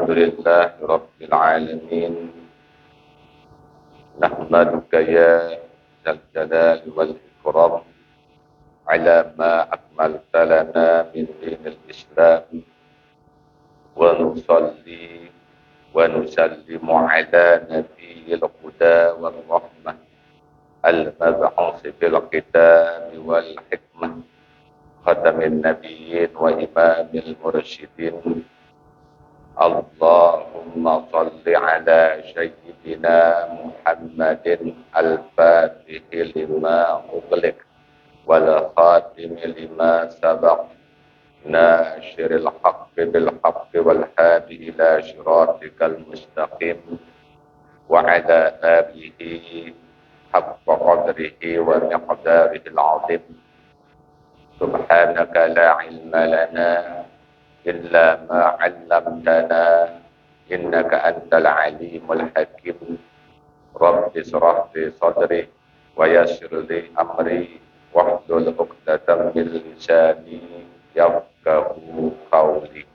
Alhamdulillah Rabbil Alamin. Nahmaduka ya Zal Jalal wal Ikram ala ma akmalta lana min dinil Islam wa nusalli wa nusallimu ala nabiyil huda wal rahmah al-mab'uts bil kitab wal hikmah khatamin nabiyyin wa imamil mursyidin. Allahumma salli ala sayyidina Muhammadin al-fatihi lima ughliq wal khatimi lima sabaq nasyiril haqqi bil haqqi wal hadi ila siratikal mustaqim wa ala alihi haqqa qadrihi wa miqdarihi al-azim. Subhanaka la ilma lana illa ma 'allamtana innaka antal alimul hakim. Rabbi shrah li sadri wa yassir li amri wahlul 'uqdatam min lisani yafqahu qawli.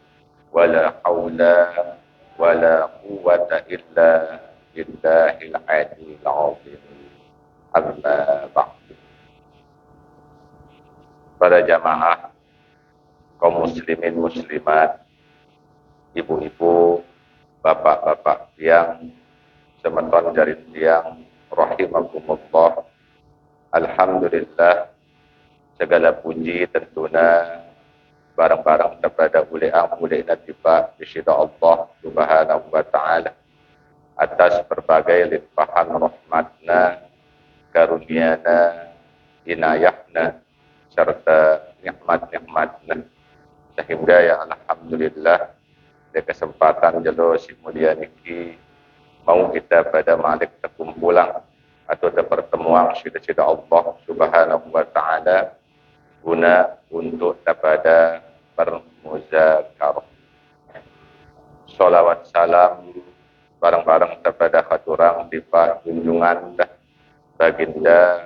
Wala haula wala quwwata illa billahil aliyyil 'azim. Amma ba'du. Para jamaah kaum muslimin muslimat, ibu-ibu, bapak-bapak tiang, semeton dari tiang, rahimakumullah. Alhamdulillah, segala puji tentunya barang-barang kepada uli natibah bisyida Allah subhanahu wa ta'ala atas berbagai limpahan rahmatna, karuniana, inayahna, serta nikmat-nikmatna. Sehingga ya alhamdulillah ada kesempatan jelo si mulia niki mau kita pada malik terkumpulan atau pertemuan sida-sida Allah subhanahu wa ta'ala guna untuk kepada bermuzakarah. Salawat salam bareng-bareng kepada khaturang tiba junjungan baginda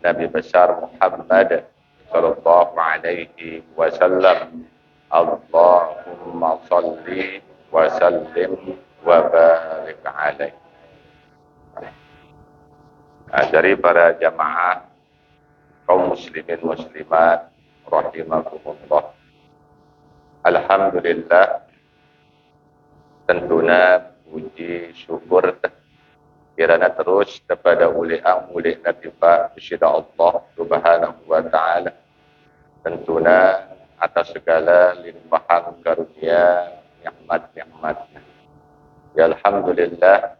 Nabi besar Muhammad sallallahu alaihi wasallam. Allahumma salli wa sallim wa barik alaihi. Dari para jamaah kaum muslimin muslimat rahimakumullah. Alhamdulillah, tentunya puji syukur kirana terus kepada uli natibah bisyida Allah subhanahu wa ta'ala. Tentunya atas segala limpahan karunia nikmat-nikmatnya. Ya alhamdulillah,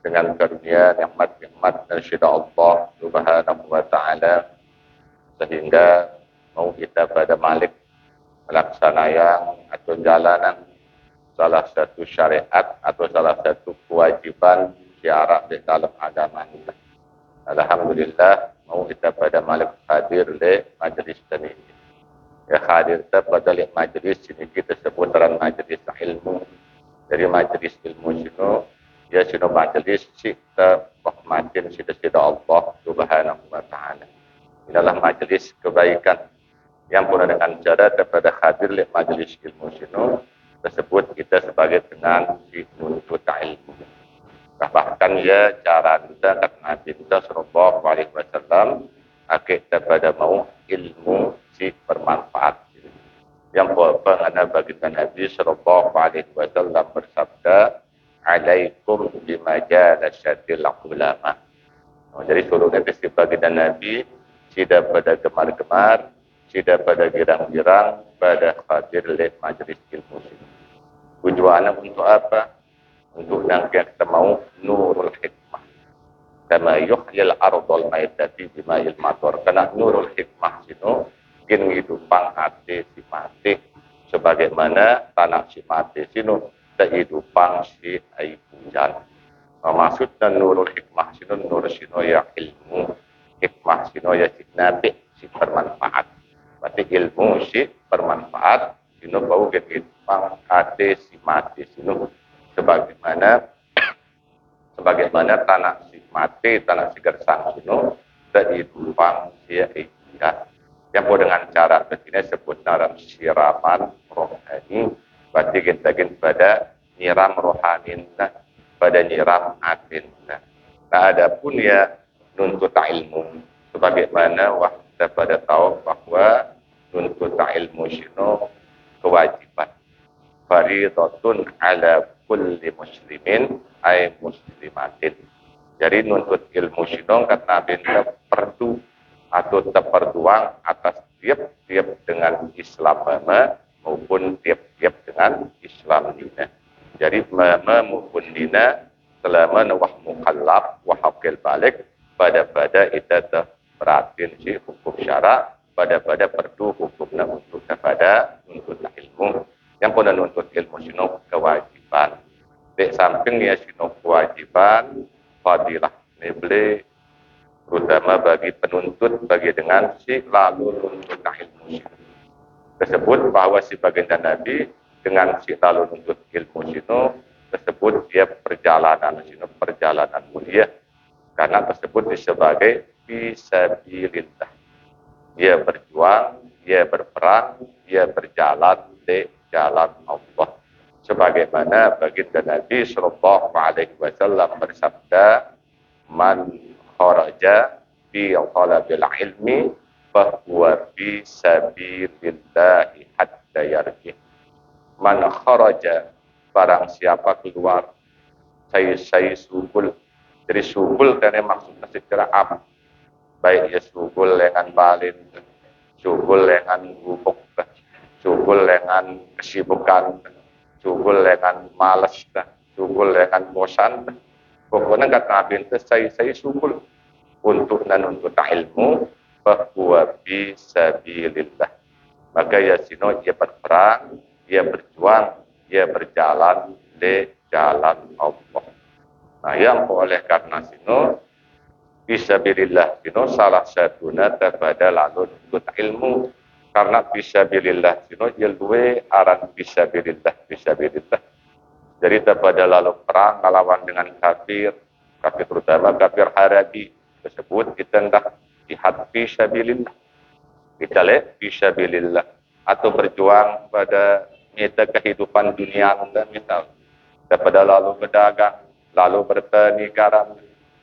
dengan karunia nikmat-nikmat bisyida Allah subhanahu wa ta'ala, sehingga mau kita pada malik melaksanakan atau jalanan salah satu syariat atau salah satu kewajiban syiar di dalam agama kita. Alhamdulillah, mau kita pada malik hadir di majlis ini. Ya hadir pada majlis ini kita sebut dalam majlis ilmu. Dari majlis ilmu sino, ya sino majlis kita rahmatin sida-sida Allah subhanahu wa ta'ala. Inilah majlis kebaikan yang pun dengan cara daripada hadir di majlis ilmu sino tersebut kita sebagai dengan si nuntut ilmu. Bahkan ya cara kita kat Nabi kita sallallahu alaihi wasallam akik daripada mau ilmu si bermanfaat. Yang pengana baginda Nabi sallallahu alaihi wasallam bersabda, "Alaikum bimajalasyatil ulama." Jadi suruh Nabi si baginda Nabi sida pada gemar-gemar, sida pada girang-girang pada hadir di majlis ilmu. Tujuannya untuk apa? Untuk yang kita mau nurul hikmah. Kama yuhyil ardal maitati bimayil mator. Karena nurul hikmah itu gin hidupang hati si mati. Sebagaimana tanah si mati sinu hidupang si air hujan. Maksudnya nurul hikmah sinu nur sinu ya ilmu. Hikmah sinu ya si nabi si bermanfaat. Berarti ilmu si bermanfaat. Sinu bau gin hidupang hati si mati sinu. Sebagaimana tanah si mati, tanah si gersang sino, terhidupang si ikan. Yang pun dengan cara begini sebut dalam siraman rohani, berarti kita pada nyiram rohaninna pada nyiram atinna. Nah, adapun ya nuntut ilmu sebagaimana kita pada tahu bahwa nuntut ilmu sino kewajiban fardhatun ala kulli muslimin ay muslimatin. Jadi nuntut ilmu sino kata binta perdu atau terperduang atas tiap-tiap dengan Islam maupun tiap-tiap dengan Islam dina. Jadi maupun dina selama wah mukallaf wah akil balik pada kita beratin si hukum syara pada perdu hukumna untuk pada nuntut ilmu yang pun nuntut ilmu sino kewajiban. Di samping ya sino kewajiban fadilah nebele terutama bagi penuntut bagi dengan si lalu nuntut ilmu tersebut bahwa si baginda Nabi dengan si lalu nuntut ilmu sino tersebut dia perjalanan mulia karena tersebut sebagai fisabilillah. Dia berjuang, dia berperang, dia berjalan di jalan Allah. Sebagaimana baginda Nabi sallallahu alaihi wasallam bersabda, "Man kharaja fi talabil ilmi fa huwa fi sabilillah hatta yarji." Man kharaja, barang siapa keluar, saya subul. Jadi subul karena maksudnya secara am. Baik ya subul dengan balin, subul dengan bubuk, subul dengan kesibukan, subul dengan malas, subul dengan bosan. Pokoknya kata Nabi itu saya subul untuk ilmu bahwa fisabilillah. Maka ya sino dia berperang, dia berjuang, dia berjalan di jalan Allah. Nah, yang oleh karena sino fisabilillah sino salah satunya kepada lalu nuntut ilmu karena fisabilillah sino jelue aran fisabilillah. Jadi kepada lalu perang lawan dengan kafir terutama kafir harabi tersebut kita hendak jihad fisabilillah. Kita lihat fisabilillah atau berjuang pada meta kehidupan dunia misal daripada lalu berdagang, lalu bertani garam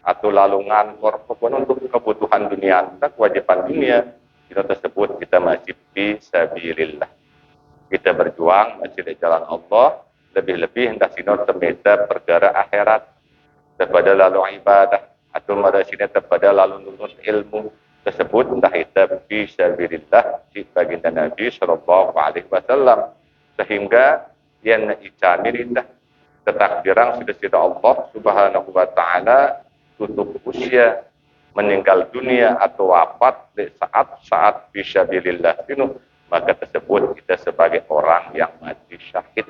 atau lalu ngankor pokoknya untuk kebutuhan dunia dan kewajiban dunia kita tersebut kita masih fisabilillah. Kita berjuang masih di jalan Allah, lebih-lebih hendak sinor temeta perkara akhirat daripada lalu ibadah atau marasina daripada lalu nuntut ilmu tersebut entah itu fisabilillah si baginda Nabi sallallahu alaihi wasallam sehingga yang icamirindah ketakdiran sudah Allah subhanahu wa ta'ala tutup usia meninggal dunia atau wafat di saat fisabilillah itu maka tersebut kita sebagai orang yang mati syahid.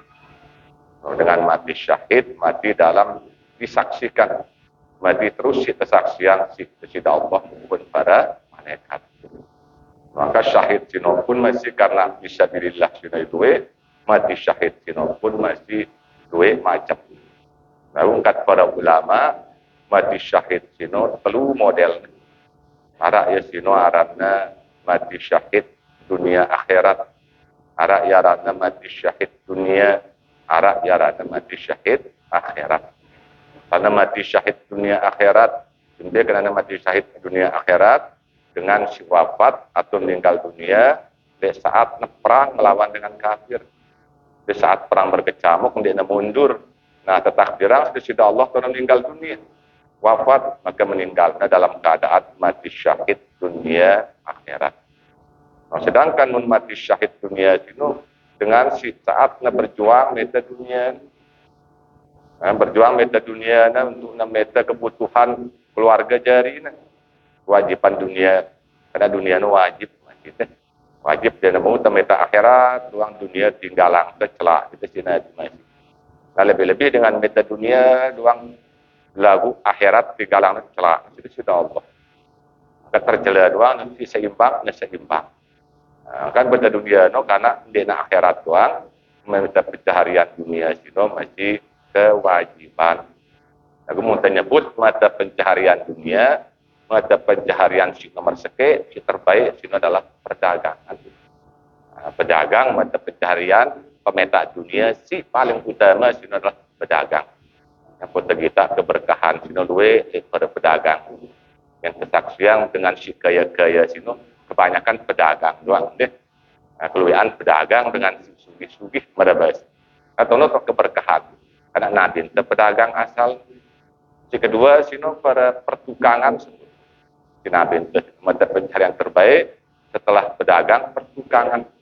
Dengan mati syahid, mati dalam disaksikan, mati terus kesaksian si Allah maupun para malaikat. Maka syahid sino pun masih karena fisabilillah sino itu mati syahid sino pun masih dua macam. Lalu kat para ulama mati syahid sino perlu model. Arak ya sino aranna mati syahid dunia akhirat. Arak ya aranna mati syahid dunia, arak ya aranna mati syahid akhirat. Karena mati syahid dunia akhirat, dia kena mati syahid dunia akhirat dengan si wafat atau meninggal dunia di saat perang melawan dengan kafir. Di saat perang berkecamuk dia mundur. Nah, ketakdiran sudah Allah telah meninggal dunia. Wafat maka meninggalnya dalam keadaan mati syahid dunia akhirat. Nah, sedangkan mati syahid dunia itu dengan si saatnya berjuang meta dunia. Nah, berjuang meta dunia untuk meta kebutuhan keluarga jari kewajiban dunia karena dunia itu wajib wajib dia mau meta akhirat ruang dunia tinggalang kecelak kita sini masih. Nah, lebih-lebih dengan meta dunia ruang lagu akhirat tinggalang kecelak itu sudah Allah. Keterjela doang nanti seimbang. Nah, kan meta dunia no karena dia akhirat doang meta pencaharian dunia sino masih kewajiban. Aku mau nyebut mata pencaharian dunia, mata pencaharian si nomor si terbaik sino adalah perdagangan. Nah, pedagang mata pencaharian pemetak dunia si paling utama sino adalah pedagang. Yang kota kita keberkahan sino luwe pada pedagang. Yang kesaksian dengan si kaya-kaya sino kebanyakan pedagang doang deh. Nah, keluian pedagang dengan sugih-sugih merabas. Atau no keberkahan. Karena nadin pedagang asal. Si kedua sino para pertukangan si nadin mata pencarian terbaik setelah pedagang pertukangan.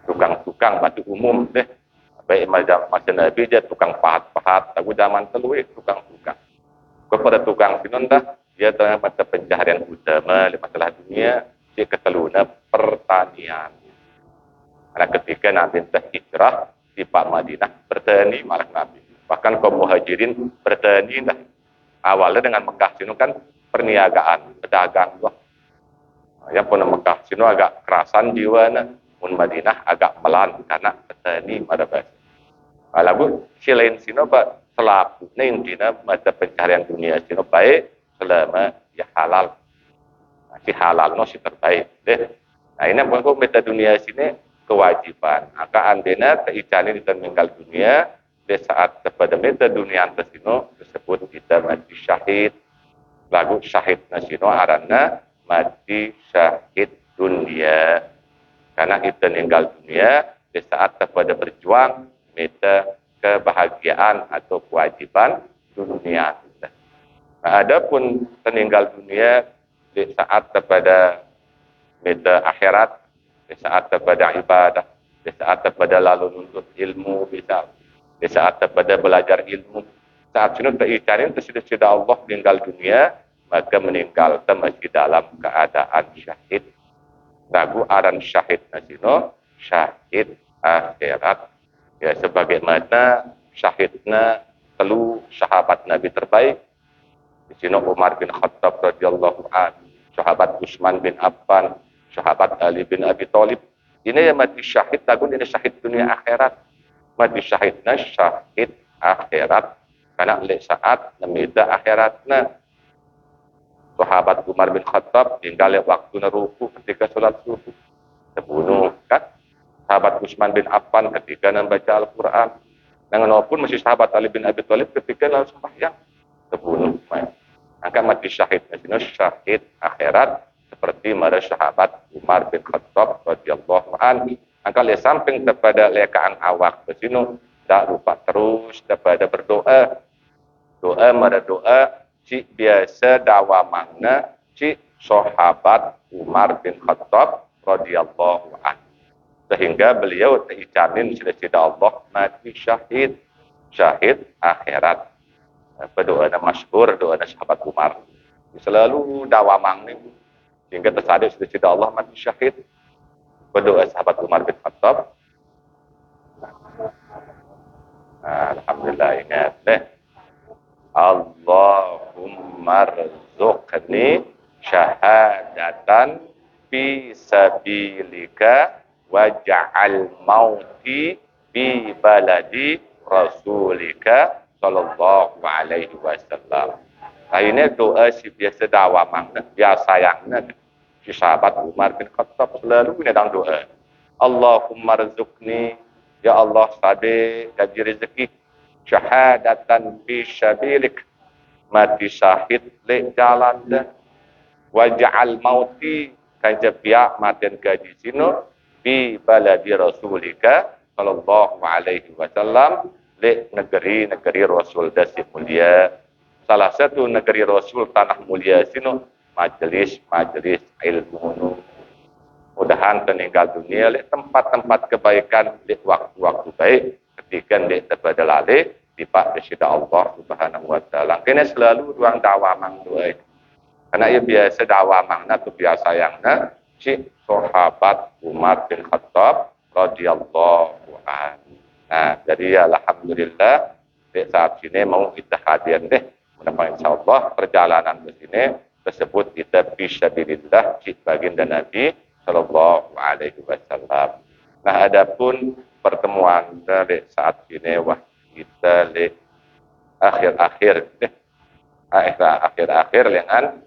Tukang-tukang batu umum deh. Baik masa Nabi dia tukang pahat-pahat, tapi zaman telui tukang-tukang. Kepada tukang sinon dah dia tengah mata pencaharian utama di masalah dunia, dia keteluna pertanian. Karena ketika Nabi hijrah di Pak Madinah bertani malah Nabi. Bahkan kaum muhajirin bertani dah. Awalnya dengan Mekah sino kan perniagaan, pedagang. Yang pun Mekah sino agak kerasan jiwana. Mun Madinah agak melan karena petani pada bahasa. Lalu selain sino pak selaku intinya mata pencarian dunia sino baik selama ya halal. Si halal no si terbaik deh. Nah ini pun mata dunia sini kewajiban. Maka andena keicani di meninggal dunia di saat kepada mata dunia antasino tersebut kita mati syahid. Lagu syahid nasino arana mati syahid dunia. Karena kita meninggal dunia di saat kepada berjuang minta kebahagiaan atau kewajiban dunia. Nah, adapun meninggal dunia di saat kepada minta akhirat, di saat kepada ibadah, di saat kepada lalu nuntut ilmu, bisa di saat kepada belajar ilmu. Saat sunut tericarin sudah Allah meninggal dunia, maka meninggal masih dalam keadaan syahid. Ragu aran syahid nasino syahid akhirat ya sebagaimana syahidna telu sahabat Nabi terbaik di sini Umar bin Khattab radhiyallahu anhu, sahabat Utsman bin Affan, sahabat Ali bin Abi Thalib. Ini yang mati syahid tagun ini syahid dunia akhirat. Mati syahidna syahid akhirat karena le saat namida akhiratna. Sahabat Umar bin Khattab tinggal waktu ruku ketika sholat subuh terbunuh kan. Sahabat Utsman bin Affan ketika membaca Al-Quran. Dengan pun masih sahabat Ali bin Abi Thalib ketika langsung sembahyang terbunuh. Maka mati syahid nasino syahid akhirat seperti para sahabat Umar bin Khattab radhiyallahu anhu. Maka le samping kepada lekaan awak besino tak lupa terus kepada berdoa. Doa mara doa si biasa dakwah makna si sahabat Umar bin Khattab radhiyallahu anhu. Sehingga beliau tericanin sila-sila Allah mati syahid akhirat. Berdoa masyhur doa sahabat Umar. Selalu dakwah makna sehingga tersadar sila-sila Allah mati syahid. Berdoa sahabat Umar bin Khattab. Alhamdulillah ingat deh. Allahumma rzuqni syahadatan fi sabilika waj'al mauti fi baladi rasulika sallallahu alaihi wasallam. Nah ini doa si biasa dakwah makna biasa sayangnya si sahabat Umar bin Khattab selalu ini dalam doa. Allahumma rzuqni ya Allah sabi gaji rezeki syahadatan fi sabilik mati syahid le jalan dah waj'al mauti kanja pihak maten gaji sino fi baladi rasulika sallallahu alaihi wasallam le negeri rasul dasi mulia. Salah satu negeri rasul tanah mulia sino majelis ilmu. Mudahan meninggal dunia le tempat-tempat kebaikan di waktu-waktu baik ketika dia terpada lalih di Pak Presiden Allah Subhanahu Wa Taala. Kena selalu ruang dakwah mangduai. Karena ia biasa dakwah mangna tu biasa yangna si sahabat Umar bin Khattab radhiyallahu anhu. Nah, jadi alhamdulillah di saat ini mau kita hadir deh. Mudah-mudahan insyaallah perjalanan ke sini tersebut kita fisabilillah si baginda Nabi sallallahu alaihi wasallam. Nah, adapun pertemuan dari saat ini wah kita di akhir-akhir lengan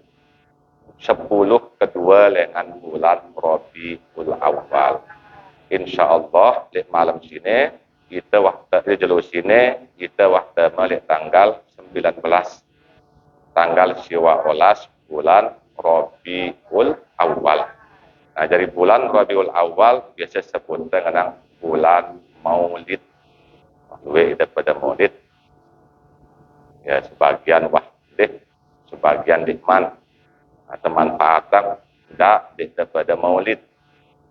10 kedua lengan bulan Rabiul Awal. insyaallah di malam sini kita waktu di jalur sini kita waktu malik tanggal 19 tanggal siwa olas bulan Rabiul Awal. Nah, dari bulan Rabiul Awal biasa sebut dengan bulan Maulid. Luwe daripada Maulid. Ya, sebagian deh, sebagian dikman atau manfaatan tidak daripada Maulid,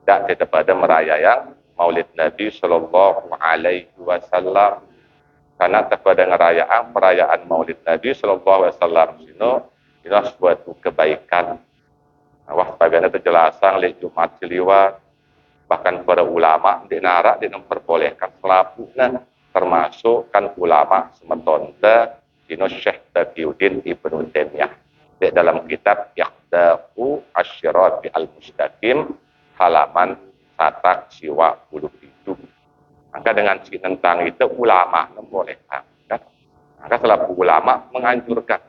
tidak daripada merayaan Maulid Nabi Sallallahu Alaihi Wasallam. Karena daripada perayaan Maulid Nabi Sallallahu Alaihi Wasallam ini suatu kebaikan. Wah, bagaimana penjelasan oleh Jumat Siliwat, bahkan para ulama di narak di memperbolehkan selaputnya, termasuk kan ulama sementonte dino Syekh Taqiyuddin Ibnu Taimiyah di dalam kitab Iqda'u Asyirati Al-Mustaqim halaman 127. Maka dengan tentang itu ulama membolehkan. Maka selaku ulama menganjurkan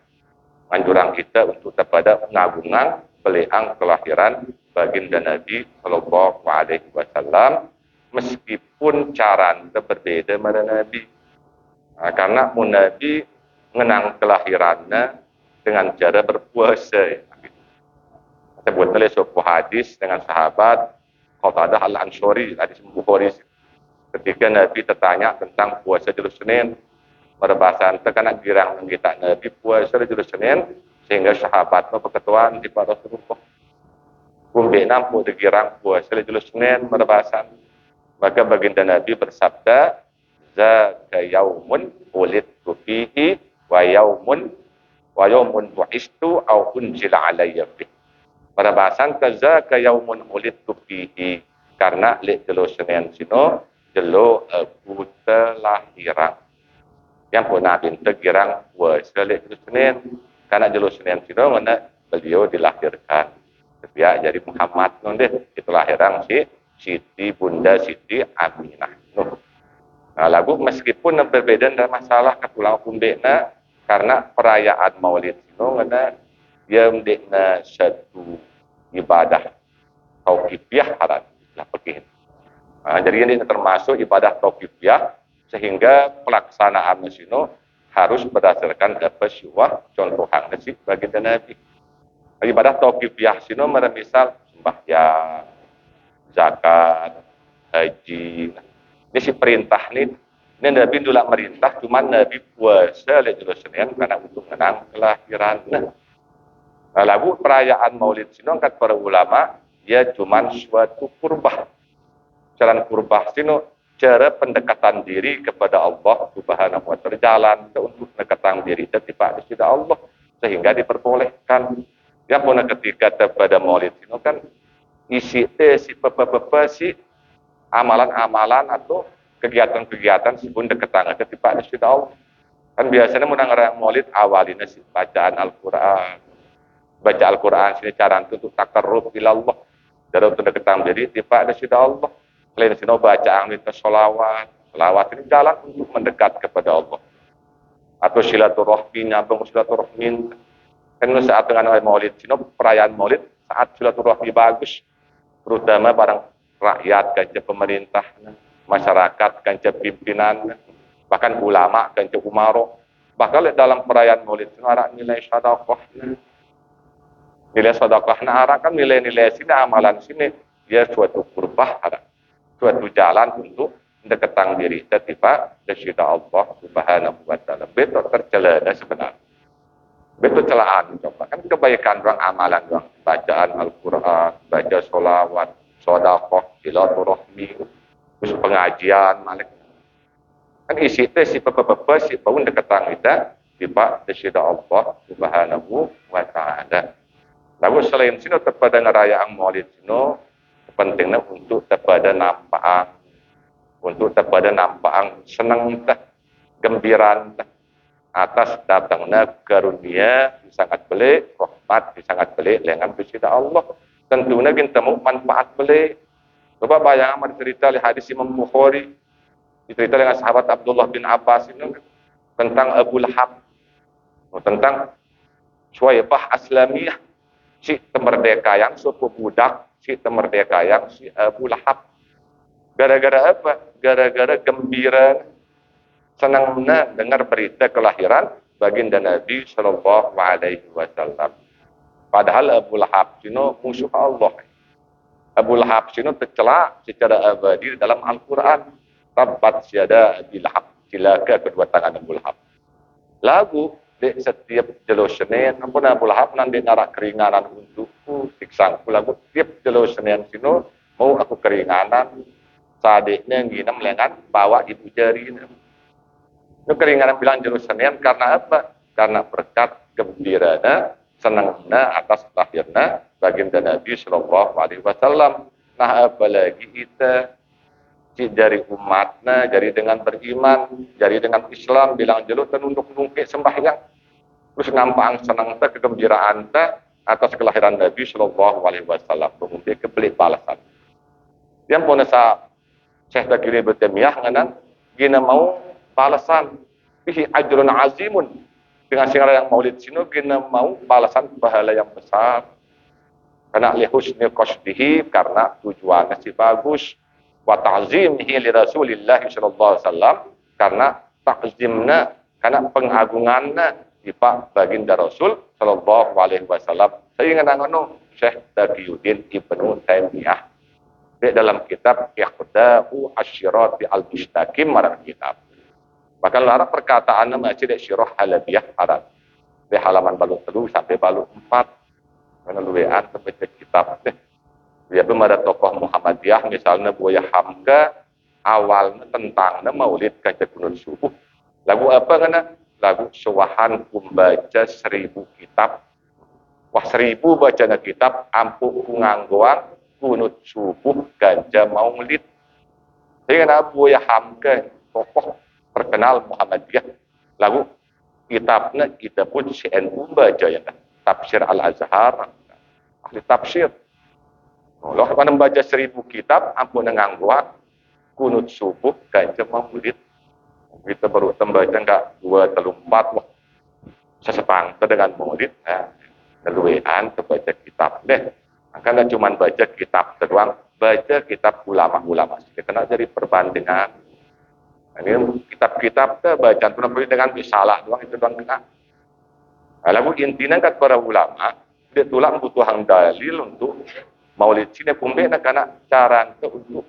kita untuk kepada pengagungan beliang kelahiran baginda Nabi Sallallahu Alaihi Wasallam meskipun cara berbeda dengan Nabi. Nah, karena Nabi mengenang kelahirannya dengan cara berpuasa. Sebut oleh sebuah hadis dengan sahabat Qatadah Al-Ansori, hadis Bukhari. Ketika Nabi tertanya tentang puasa Jumat Senin, perbahasan tekanan girang kita Nabi puasa Jumat Senin, sehingga sahabat berketuaan di pada Rasulullah. Kumbe nampu digirang puasa Jumat Senin perbahasan. Maka baginda Nabi bersabda, "Zaka yaumun ulidtu fihi wa yaumun bu'istu au unzila alayya fihi." Perbahasan zaka yaumun ulidtu fihi, karena lek Jumat Senin sino jelo aku telahiran. Yang pun Nabi tergirang puasa lek Jumat Senin. Karena Jumat Senin sino mana beliau dilahirkan. Ya, jadi Muhammad nondeh itu lahiran si Siti Bunda Siti Aminah. Nah, lagu meskipun berbeda dan masalah katulang kumbekna karena perayaan Maulid sino mana dia mendekna satu ibadah tauqifiyah haram lah begini. Nah, jadi ini termasuk ibadah tauqifiyah sehingga pelaksanaan sino harus berdasarkan syuwah contohan nasi bagi Nabi. Ibadah tauqifiyah sino misal sembahyang, zakat, haji. Ini si perintah ini Nabi dulu merintah, cuma Nabi puasa le Jumat Senin karena untuk menang kelahiran. Nah, lagu perayaan Maulid sino kan para ulama ya cuma suatu kurbah. Jalan kurbah sino cara pendekatan diri kepada Allah Subhanahu wa taala, jalan untuk pendekatan diri kepada Allah sehingga diperbolehkan. Ya pun ketika kepada Maulid sino kan isi si amalan-amalan atau kegiatan-kegiatan sebelum deketang kepada Allah. Kan biasanya menang Maulid awalnya si bacaan Al-Qur'an. Baca Al-Qur'an sini cara untuk takarrub ila Allah. Dari untuk deketang diri kepada Allah. Selain sini bacaan minta sholawat. Sholawat ini jalan untuk mendekat kepada Allah. Atau silaturahmi, nyambung silaturahmi. Kan saat dengan Maulid sini perayaan Maulid saat silaturahmi bagus. Terutama barang rakyat, kanca pemerintah, masyarakat, kanca pimpinan, bahkan ulama, kanca umaro. Bahkan dalam perayaan Maulid sini ada nilai sedekah. Nilai sedekahna arah kan nilai-nilai sini amalan sini dia suatu kurbah ada suatu jalan untuk mendekatkan diri kepada Allah Subhanahu wa taala. Betul tercelana sebenarnya. Betul celaan coba kan kebaikan doang amalan doang bacaan Al-Qur'an, baca sholawat, sedekah, silaturahmi, terus pengajian malik. Kan isi teh si pepe si bangun dekatang kita kepada Allah Subhanahu wa taala. Lalu selain sini kepada ngerayaan Maulid sino pentingnya untuk kepada nampaan, untuk kepada nampaan senang teh, gembiraan teh atas datangnya karunia sangat belik, rahmat sangat belik dengan bersyukur Allah. Tentunya kita mau manfaat belik. Coba bayangkan cerita di hadis Imam Bukhari, cerita dengan sahabat Abdullah bin Abbas ini tentang Abu Lahab, tentang Syuaibah Aslamiyah. Si temerdeka yang suku budak, si temerdeka yang si Abu Lahab. Gara-gara apa? Gara-gara gembira, senangnya dengar berita kelahiran baginda Nabi Shallallahu Alaihi Wasallam. Padahal Abu Lahab sino musuh Allah. Abu Lahab sino tercela secara abadi dalam Al-Quran. Tabbat syada Abi Lahab, cilaka kedua tangan Abu Lahab. Lagu di setiap jelo Senin, ampun Abu Lahab nanti narak keringanan untukku, siksangku. Lagu tiap jelo Senin sino mau aku keringanan, sadiknya nginem lengan bawa ibu jari. Itu keringanan bilang jelo Senin karena apa? Karena berkat gembirana, senangnya atas lahirnya baginda Nabi Sallallahu Alaihi Wasallam. Nah apalagi kita dari umatnya, jadi dengan beriman, jadi dengan Islam, bilang jelu tenunduk nungkik sembahyang, terus nampang senang teh kegembiraan teh atas kelahiran Nabi Shallallahu Alaihi Wasallam, kemudian kebelik balasan. Yang pun sa Syekh Bakiri bertemiyah nganan, gina mau balasan, bihi ajrun azimun, dengan singgara yang maulid sino gina mau balasan pahala yang besar, karena lihusni qasdihi, karena tujuannya si bagus. Wa ta'zimihi li Rasulillah sallallahu alaihi wasallam, karena takzimna, karena pengagunganna di Pak baginda Rasul sallallahu alaihi wasallam. Saya nganano Syekh Taqiyuddin Ibnu Taimiyah di dalam kitab Iqtida'u Asy-Syirati Al-Mustaqim marang kitab. Maka lara perkataan masih di Syirah Halabiyah Arab. Di halaman balu 3 sampai balu 4. Karena luwean sampai kitab deh. Ya ada tokoh Muhammadiyah misalnya Buya Hamka awalnya tentang maulid kaca kunut subuh. Lagu apa kana? Lagu suwahan kumbaca 1000 kitab. Wah 1000 bacana kitab ampuh nganggoan kunut subuh ganja maulid. Jadi kana Buya Hamka tokoh terkenal Muhammadiyah. Lagu kitabnya kita pun CNU baca ya Tafsir Al-Azhar. Ahli tafsir. Allah mana membaca 1000 kitab, ampun ngangguan, kunut subuh, ganja maulid. Kita baru membaca enggak 2, 3, 4, wah. Sesepang dengan maulid, nah, keluwean baca kitab deh. Karena cuma baca kitab doang, baca kitab ulama-ulama. Kita nak jadi perbandingan. Nah, ini kitab-kitab tuh bacaan pun dengan salah doang, itu doang kena. Nah, lalu intinya kan para ulama, dia tulang butuhan dalil untuk maulid sini pumbena karena cara untuk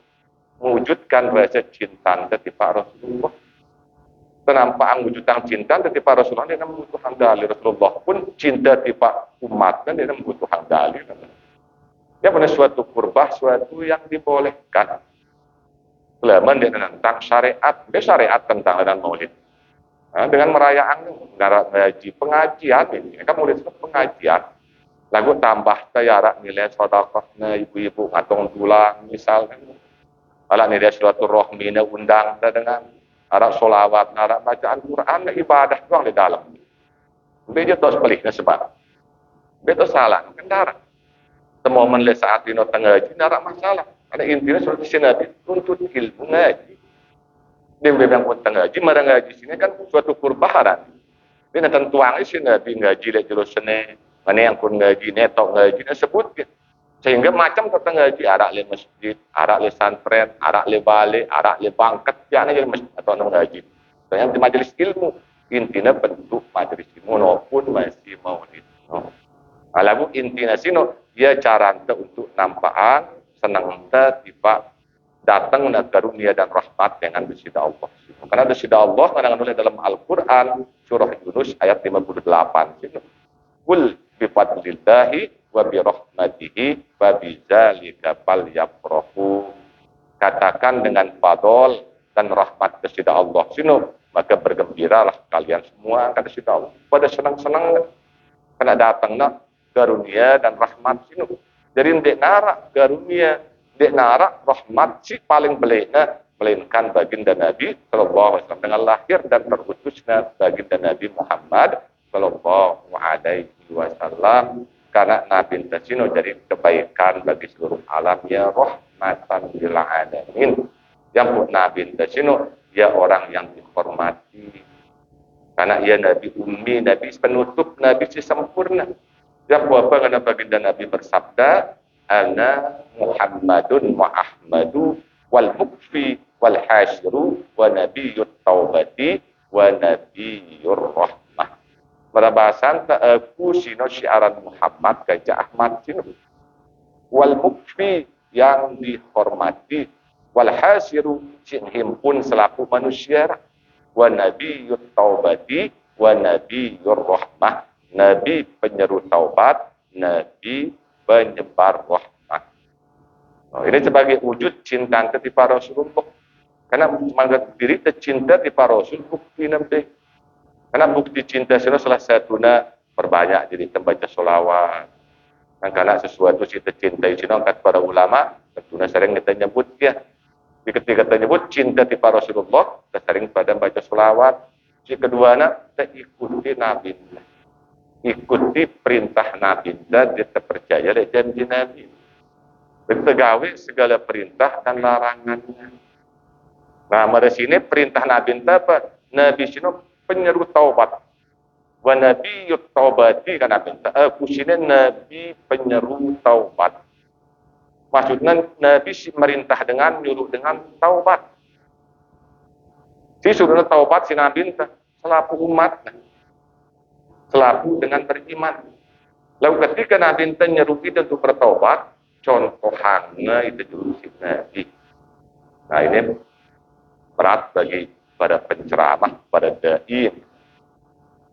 mewujudkan rasa cinta ketika Rasulullah. Kenapa wujudkan cinta ketika Rasulullah dia membutuhkan dalil. Rasulullah pun cinta tiba umatnya dia membutuhkan dalil. Dia punya suatu kurbah, suatu yang dibolehkan. Selama dia tentang syariat, dia syariat tentang dan maulid. Nah, dengan merayakan ngaji pengajian ini, kan maulid itu pengajian. Lagu tambah tayarak nilai sedekahna ibu-ibu ngatong tulang misalnya. Ala nilai silaturahmi na undang dengan arak solawat, arak bacaan Quran, ibadah doang di dalam. Bejo tos pelihnya sebab. Beto salah kendara. Semomen le saat ini ngaji narak masalah. Ada intinya seperti si Nabi tuntut ilmu ngaji. Dia bilang pun ngaji, marah ngaji sini kan suatu kurbaharan. Dia nanti tuangnya si Nabi ngaji le jelo sene. Mana yang pun ngaji, netok ngaji, sebut gitu. Sehingga macam kata ngaji, arak le masjid, arak le santren, arak le balik, arak le bangket, jangan jadi masjid atau ngaji. Soalnya di majelis ilmu, intinya bentuk majelis ilmu, maupun masih maulid. Nah, lagu intinya sino, dia cara untuk nampaan, senang tiba datang karunia dan rahmat dengan besida Allah. Karena besida Allah, kadang-kadang dalam Al-Quran, surah Yunus ayat 58. Sino. Kul bifadlillahi wa birahmatihi wa bidzalika falyafrahu. Katakan dengan fadl dan rahmat kepada Allah sino, maka bergembiralah kalian semua kata sida Allah. Pada senang-senang karena datangnya karunia dan rahmat sino. Jadi ndek narak karunia, ndek narak rahmat si paling belena melainkan baginda Nabi sallallahu alaihi wasallam dengan lahir dan terutusnya baginda Nabi Muhammad sallallahu alaihi wasallam, karena Nabi Tasino jadi kebaikan bagi seluruh alam, ya rahmatan lil alamin. Yang pun Nabi Tasino ya orang yang dihormati karena ia Nabi ummi, Nabi penutup, Nabi si sempurna. Yang apa karena baginda Nabi bersabda, ana Muhammadun wa Ahmadu wal mukfi wal hasyiru wa nabiyyut taubati wa nabiyyur rahmah. Merabasan aku sino syiaran Muhammad Gajah Ahmad sino. Wal mukfi yang dihormati, wal hasiru sin himpun selaku manusia, wa nabiyyut taubati wa nabiyyur rahmah, nabi penyeru taubat, nabi penyebar rahmat. Ini sebagai wujud cinta kepada Rasulullah. Karena menganggap diri tercinta kepada Rasul bukti nanti. Karena bukti cinta salah satunya perbanyak jadi membaca sholawat. Dan karena sesuatu kita cintai angkat para ulama, tentunya sering kita nyebut dia. Ketika kita nyebut cinta kepada Rasulullah, kita sering pada baca sholawat. Yang kedua, kita ikuti Nabi. Ikuti perintah Nabi dan kita percaya oleh janji Nabi. Bertegawi segala perintah dan larangannya. Nah, pada sini perintah Nabi apa? Nabi sini penyeru taubat. Wa nabiyyut taubati kan Nabi. Aku sini Nabi penyeru taubat. Maksudnya Nabi merintah dengan nyuruh dengan taubat. Si suruh taubat si Nabi selaku umat. Selaku dengan beriman. Lalu ketika Nabi nyeruh kita untuk bertaubat, contohannya itu dulu si Nabi. Nah ini berat bagi pada penceramah, pada dai.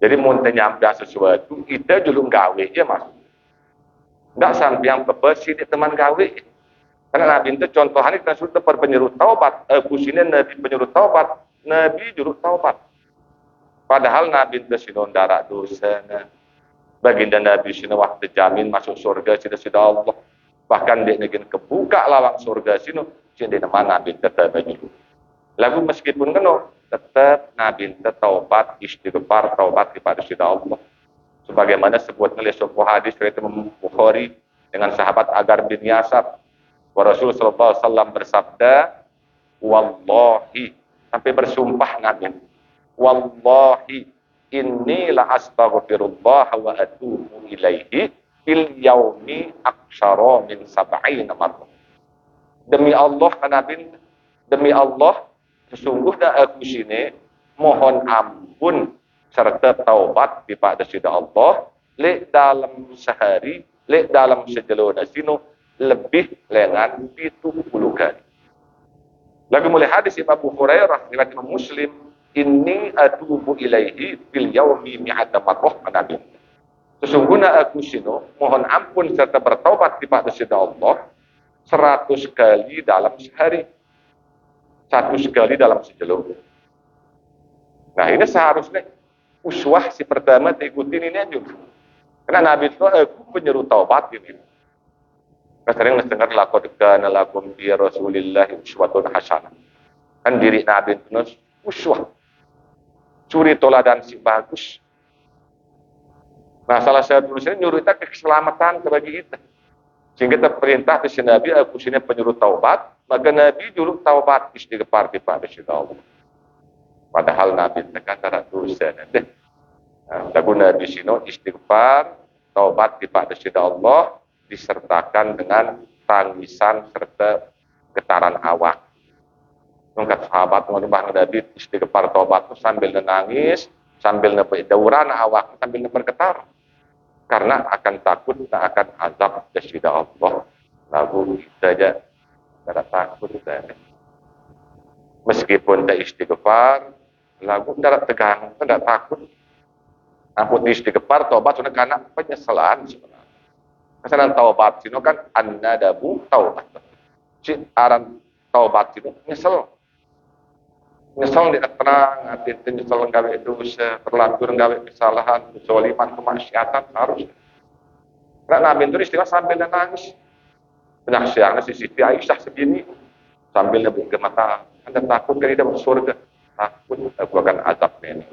Jadi mau nyampe sesuatu, kita dulu gawe ya mas. Nggak sampai yang bebersih di teman gawe. Karena Nabi itu contohannya kita sudah penyeru taubat. Kusinya Nabi penyeru taubat, Nabi juru taubat. Padahal Nabi itu sinondara dosa. Baginda Nabi sini waktu jamin masuk surga sudah Allah. Bahkan dia ingin kebuka lawang surga sini, jadi nama Nabi tetap menyuruh. Lalu meskipun kena, tetap Nabi taubat, istighfar, taubat kepada Sida Allah. Sebagaimana sebutnya oleh sebuah hadis dari Imam Bukhari dengan sahabat Agar bin Yasar. Rasul sallallahu alaihi wasallam bersabda, wallahi, sampai bersumpah Nabi, wallahi inni la astaghfirullah wa atubu ilaihi fil yaumi aktsara min 70 marrah. Demi Allah Nabi, demi Allah sesungguhnya aku sini mohon ampun serta taubat kepada Sida Allah lek dalam sehari, lek dalam sejelona sino lebih dengan 70 kali. Lagi mulai hadis Imam Hurairah riwayat Imam Muslim, inni atubu ilaihi fil yaumi mi'ata marrah Nabi. Sesungguhnya aku sino mohon ampun serta bertaubat kepada Sida Allah 100 kali dalam sehari. 1 kali dalam sejelur. Nah ini seharusnya uswah si pertama diikutin ini aja. Karena Nabi itu aku penyeru taubat ini. Kita sering mendengar laqad kana lakum fi Rasulillah uswatun hasanah. Kan diri Nabi itu uswah. Suri toladan si bagus. Nah salah satu tulisannya nyuruh kita keselamatan bagi kita. Sehingga kita perintah ke Nabi, aku sini penyuruh taubat, maka Nabi dulu taubat istighfar kepada Sida Allah. Padahal Nabi tekan cara dosa nanti. Lagu Nabi sini istighfar, taubat kepada Sida Allah disertakan dengan tangisan serta getaran awak. Nungkat sahabat mengubah Nabi istighfar taubat itu sambil menangis, sambil nebauran awak, sambil bergetar. Karena akan takut dan akan azab dari Sida Allah. Lalu kita aja tidak takut. Meskipun tak istighfar, lalu tidak tegang, tidak takut. Ampun istighfar, taubat sudah karena penyesalan sebenarnya. Kesalahan taubat sini kan an-nadabu taubat. Si aran taubat sini nyesel. Nyesel di tenang, hati nyesel gawe dosa, terlanjur gawe kesalahan, kezaliman, kemaksiatan harus. Karena Nabi itu istilah sambil nangis. Penyaksiannya si Siti Aisyah segini sambil nebuk ke mata. Anda takut kan tidak masuk surga? Takut aku akan azab ini.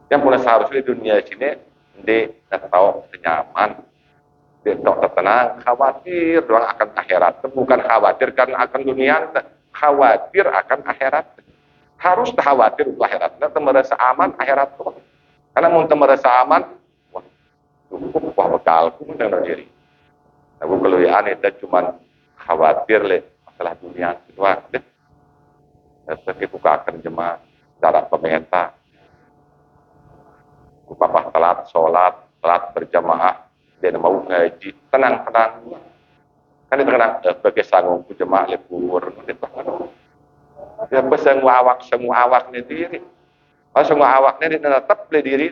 Yang pun seharusnya di dunia sini dia tahu nyaman, dia tahu tenang, khawatir doang akan akhirat. Bukan khawatir karena akan dunia. Khawatir akan akhirat. Harus khawatir untuk akhirat. Tidak merasa aman akhirat. Karena mau merasa aman, wah, cukup bekalku dengan diri. Aku keluhan itu cuma khawatir masalah dunia kedua deh. Seperti bukakan jemaah cara pemerintah. Upah telat telat berjamaah, dia mau ngaji, tenang. Kan itu tenang, bagi sanggup jemaah lebur, dia semua awak ni diri. Kalau semua awak ni tetap beli diri,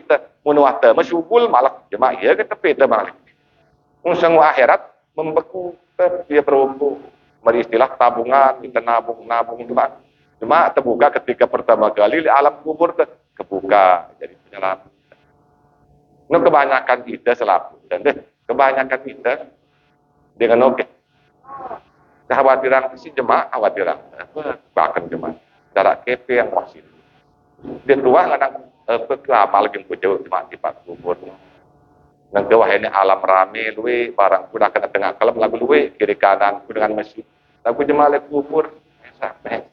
menuata, masyubul malah jemaah ia ke tepi terbalik. Semua akhirat membeku, dia berumbu, beristilah tabungan, kita nabung juga. Cuma terbuka ketika pertama kali di alam kubur kebuka jadi penyelamat. No kebanyakan kita selalu dan kebanyakan kita dengan oke. Kekhawatiran si jemaah khawatiran, bahkan jemaah darah KP yang wasit. Dia tua kadang apa lagi jauh jemaah di pak kubur. Nang kewah ini alam rame luwe barang kuda kena tengah kalam lagu luwe kiri kanan dengan masjid. Lagu jemaah kubur sampai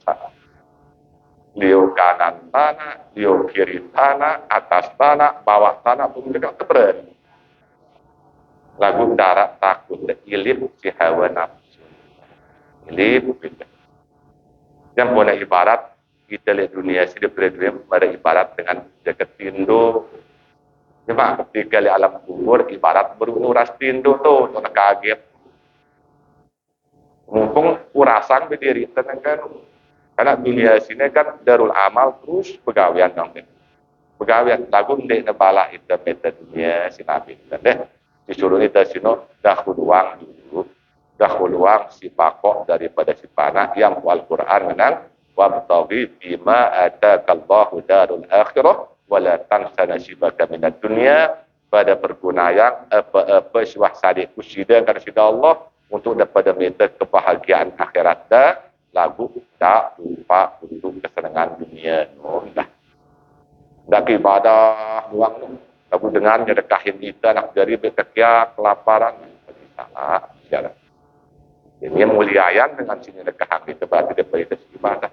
liu kanan tanah, liu kiri tanah, atas tanah, bawah tanah, pun juga keberen. Lagu darat takut, ilip si hawa nafsu. Ilip, gitu. Yang punya ibarat, kita lihat dunia sini pada ibarat dengan jaket tindo. Cuma ketika lihat alam kubur, ibarat beruras tindo tuh, tuh kaget. Mumpung urasan berdiri, tenang kan. Karena dunia sini kan darul amal terus pegawian dong. Pegawian lagu ndek nebala itu meta dunia sinabi deh. Disuruh kita sino dahuluang dulu. Dahuluang si pakok daripada si panah yang Al-Qur'an menang wabtaghi bima atakallahu darul akhirah wala tansa nasibaka minad dunya pada pergunayang apa suah sadik kusida kan sida Allah untuk dapat meta kebahagiaan akhirat dah. Lagu tak lupa untuk kesenangan dunia. Dah ibadah luang lagu dengan nyedekahin kita nak dari bekerja kelaparan salah jalan. Ini muliayan dengan sini dekat kita berarti daripada ibadah.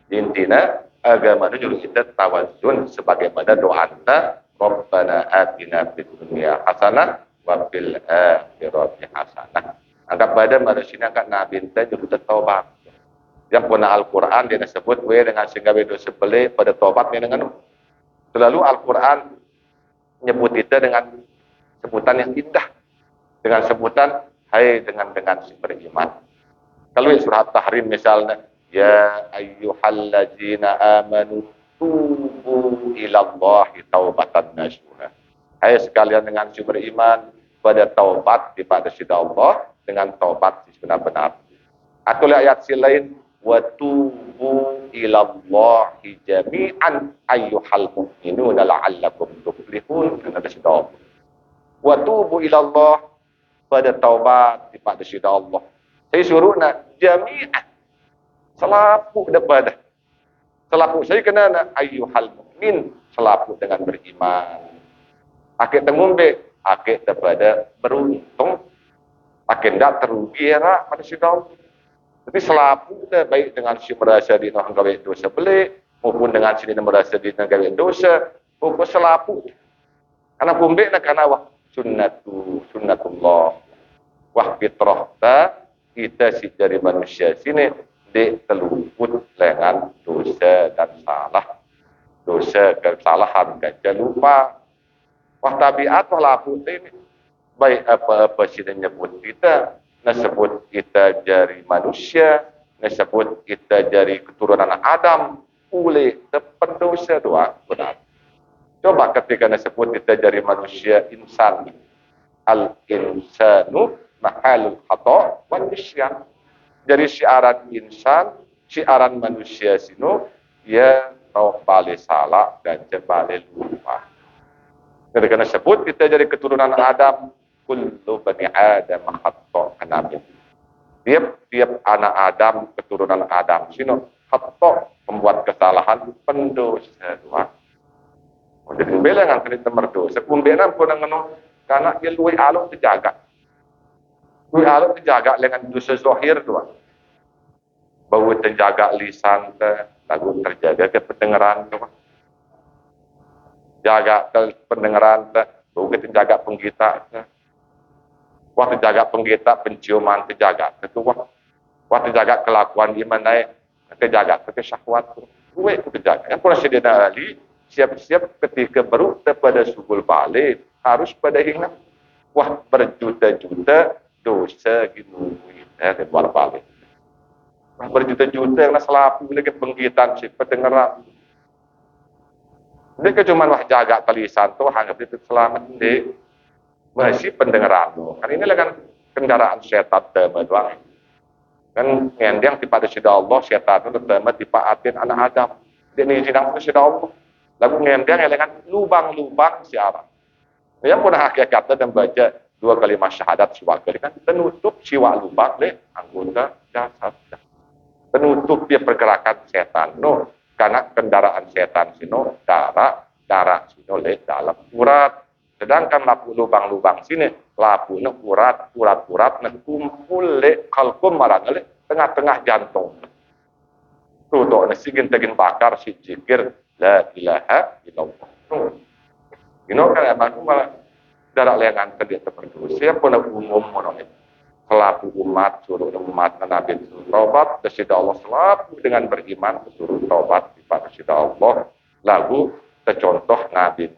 Intinya agama itu juga kita tawazun sebagaimana doa kita Rabbana atina fid dunya hasanah wa fil akhirati hasanah. Anggap pada manusia kan Nabi ente juga taubat. Yang punya Al-Quran dia sebut dengan sehingga dosa beli pada taubat dia dengan selalu Al-Quran menyebut kita dengan sebutan yang indah, dengan sebutan hai dengan si beriman. Kalau surat Tahrim misalnya ya ayyuhallazina amanu tubu ilallahi taubatan nasuha. Hai sekalian dengan si beriman pada taubat kepada sida Allah dengan taubat benar-benar. Atau ayat lain wa tubu ilallahi jami'an ayyuhal mu'minuna la'allakum tuflihun kata sida Allah. Wa tubu ilallah pada taubat kepada sida Allah. Saya suruhna jami'an selapu daripada selapu saya kena ayyuhal mu'min selapu dengan beriman. Akik tengumbe akik daripada beruntung akan tak terugi era pada sidang. Jadi selapu dah baik dengan si merasa di nak gawe dosa beli, maupun dengan si merasa di nak gawe dosa, maupun selapu. Karena pumbe nak kana wah sunnatullah. Wah fitrah ta kita si dari manusia sini di terluput dengan dosa dan salah. Dosa kesalahan dan lupa. Wah tabiat wah lapu ini. Baik apa-apa sini nyebut kita, sebut kita dari manusia, sebut kita dari keturunan Adam, oleh pendosa doa benar. Coba ketika sebut kita dari manusia insan, al-insanu mahalul khata' wal nisyan. Dari siaran insan, siaran manusia sino, ya tau balik salah dan balik lupa. Ketika sebut kita dari keturunan Adam, kullu bani Adam khata' nabi. Tiap anak Adam, keturunan Adam sino khata' membuat kesalahan pendosa doa. Jadi belangan kita merdosa, kumbenan pun ngono karena dia luwe aluk terjaga. Luwe aluk terjaga dengan dosa zahir doa. Bau terjaga lisan lagu terjaga ke pendengaran doa. Jaga ke pendengaran bau terjaga penggita. Wah terjaga penggita penciuman, terjaga ketua, wah terjaga kelakuan iman naik, terjaga syahwat, gue terjaga. Yang kurang sedina ali siap-siap ketika baru pada sugul balik harus pada ingat, wah berjuta-juta dosa gitu, keluar balik. Wah berjuta-juta yang selapu lagi penggitan si pendengaran. Dia cuma wah jaga kalisan tuh anggap itu selamat deh. Masih pendengaran lo. Kan ini kan kendaraan setan tema doang. Kan yang tiba sida Allah setan itu tema dipaatin anak Adam. Dia ni sidang itu sida Allah. Lagu ngendang kan lubang-lubang siapa. Yang pun hakikatnya dan baca 2 kalimat syahadat siwak kan penutup siwak lubang le anggota jasad. Penutup dia pergerakan setan no karena kendaraan setan sino darah sino le dalam urat. Sedangkan lapu lubang-lubang sini, lapu nak urat kumpul le kalkum marang le tengah-tengah jantung. Tuh sigin tegin bakar si zikir la ilaha illallah. Ino kan emang malah darah lengan ke dia terperdu. Siapa nak umum mono selaku umat suruh umat Nabi taubat kepada Allah selaku dengan beriman suruh taubat kepada Allah. Lagu tercontoh Nabi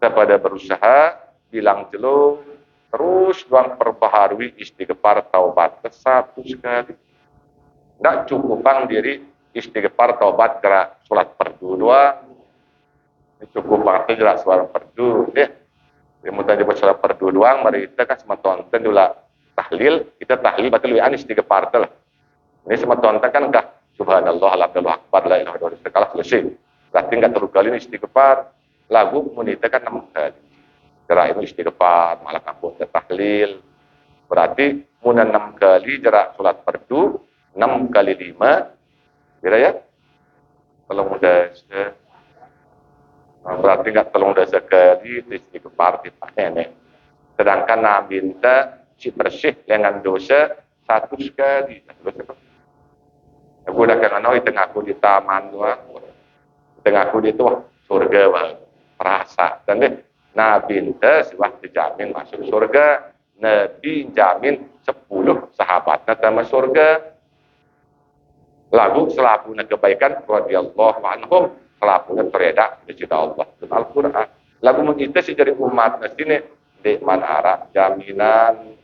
kepada berusaha bilang jelo terus doang perbaharui istighfar taubat satu sekali. Tidak cukup bang diri istighfar taubat gerak sholat fardu doang. Cukup bang gerak sholat fardu deh. Kemudian dia sholat fardu doang, mari kita kan sama tonton dulu tahlil, kita tahlil batal wi'an istighfar lah. Ini sama tonton kan udah subhanallah alhamdulillah akbar la ilaha illallah sekali selesai. Berarti enggak terlalu kali istighfar. Lagu menita kan 6 kali. Jerak itu istighfar, malah kampung tahlil. Berarti muna 6 kali jerak sholat fardu, 6 kali 5. Kira ya? Kalau mudah berarti enggak tolong dah sekali istighfar dipakai. Sedangkan Nabi minta si bersih dengan dosa 1 sekali. Aku dah kenal tengah aku di taman doang. Tengah aku di itu surga bang. Rasa dan deh Nabi ente waktu jamin masuk surga, Nabi jamin 10 sahabatnya sama surga. Lagu selapunya kebaikan radhiyallahu anhum selapunya tereda di sisi Allah dan Al-Qur'an. Lagu kita sih dari umat sini di mana arah jaminan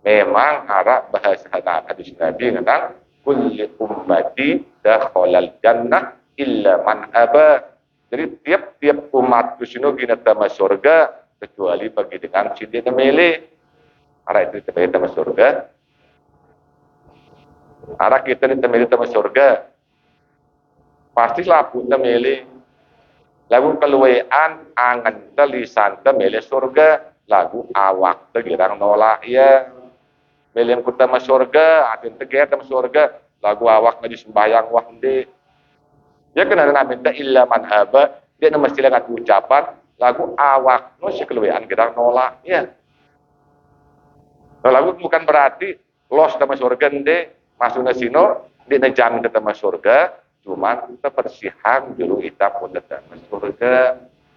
memang arah bahasa hadis Nabi tentang kulli ummati dakhalal jannah illa man aba. Jadi tiap umat kusino gina tama surga kecuali bagi dengan cinta temele. Arah itu temele tama surga. Arah kita ni temele tama surga. Pasti lapu temele. Lagu keluwean angan telisan temele surga. Lagu awak tegirang nolak ya. Melem ku tama surga, atin tegir tama surga. Lagu awak ngaji sembayang wahde. Ya kena minta illa man aba, dia mesti dengan ucapan lagu awak no si keluwean kita nolak ya. Lagu bukan berarti los sama surga ende masuk sino dia jamin ketemu surga, cuma kita persihan dulu kita pun ketemu surga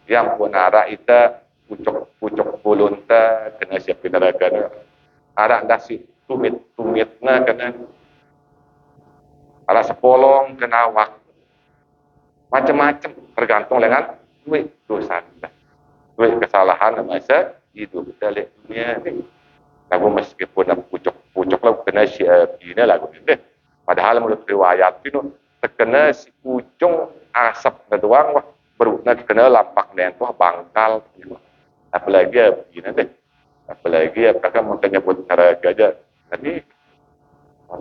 yang pun arah kita pucuk bulun ta kena siapin neraka arah dasi tumit-tumitna kena arah sepolong kena awak macam-macam tergantung dengan duit dosa kita. Duit kesalahan masa hidup kita lihat dunia ni. Lagu meskipun pucuk lagu kena si ini lagu ini. Padahal menurut riwayat itu terkena si ujung asap doang wah berukna kena lampak nentuh bangkal. Apalagi begini deh. Apalagi apakah mau nyebut cara gajah tadi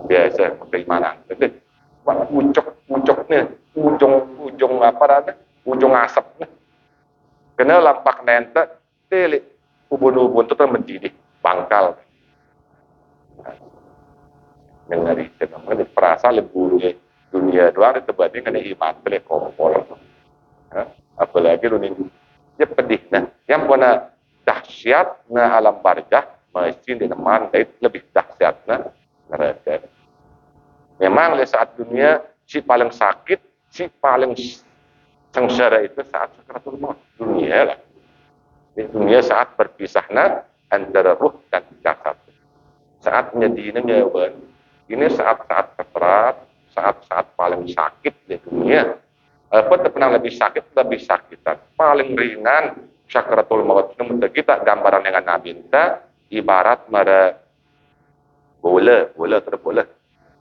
biasa bagaimana tadi. Pucuk-pucuknya, ujung apa ada? Ujung asapnya. Kena lampak nente, telik ubun-ubun itu kan mendidih, bangkal. Dengan itu, namanya perasa lebih dunia doang ditebanding dengan iman boleh kompor. Apalagi dunia dia pedih. Nah, yang punya dahsyat na alam barzah mesti di teman lebih dahsyatnya neraka. Memang di saat dunia si paling sakit, si paling sengsara itu saat sakaratul maut. Dunia lah. Di dunia saat berpisahnya antara ruh dan jasad. Saatnya nyawa ini saat-saat keberat, saat-saat paling sakit di dunia. Apa pernah lebih sakitan, paling ringan sakratul maut. Namun kita gambaran dengan Nabi kita ibarat mara bola terbola.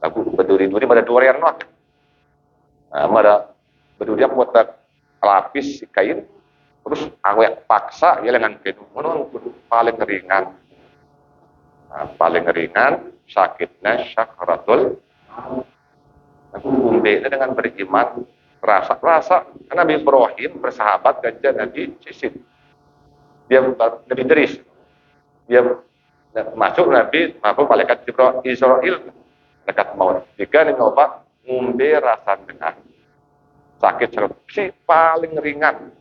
Aku berduri-duri pada durian nak. Mara berduri buat lapis kain, terus awek paksa ya dengan kain. Paling ringan. Paling ringan sakitnya sakratul. Aku umbe dengan beriman rasa Nabi Ibrahim bersahabat dengan Nabi Sisin. Dia Nabi Idris. Dia masuk Nabi malaikat Israel dekat maut. Jika ini ngobat umbe rasa dengan sakit si paling ringan.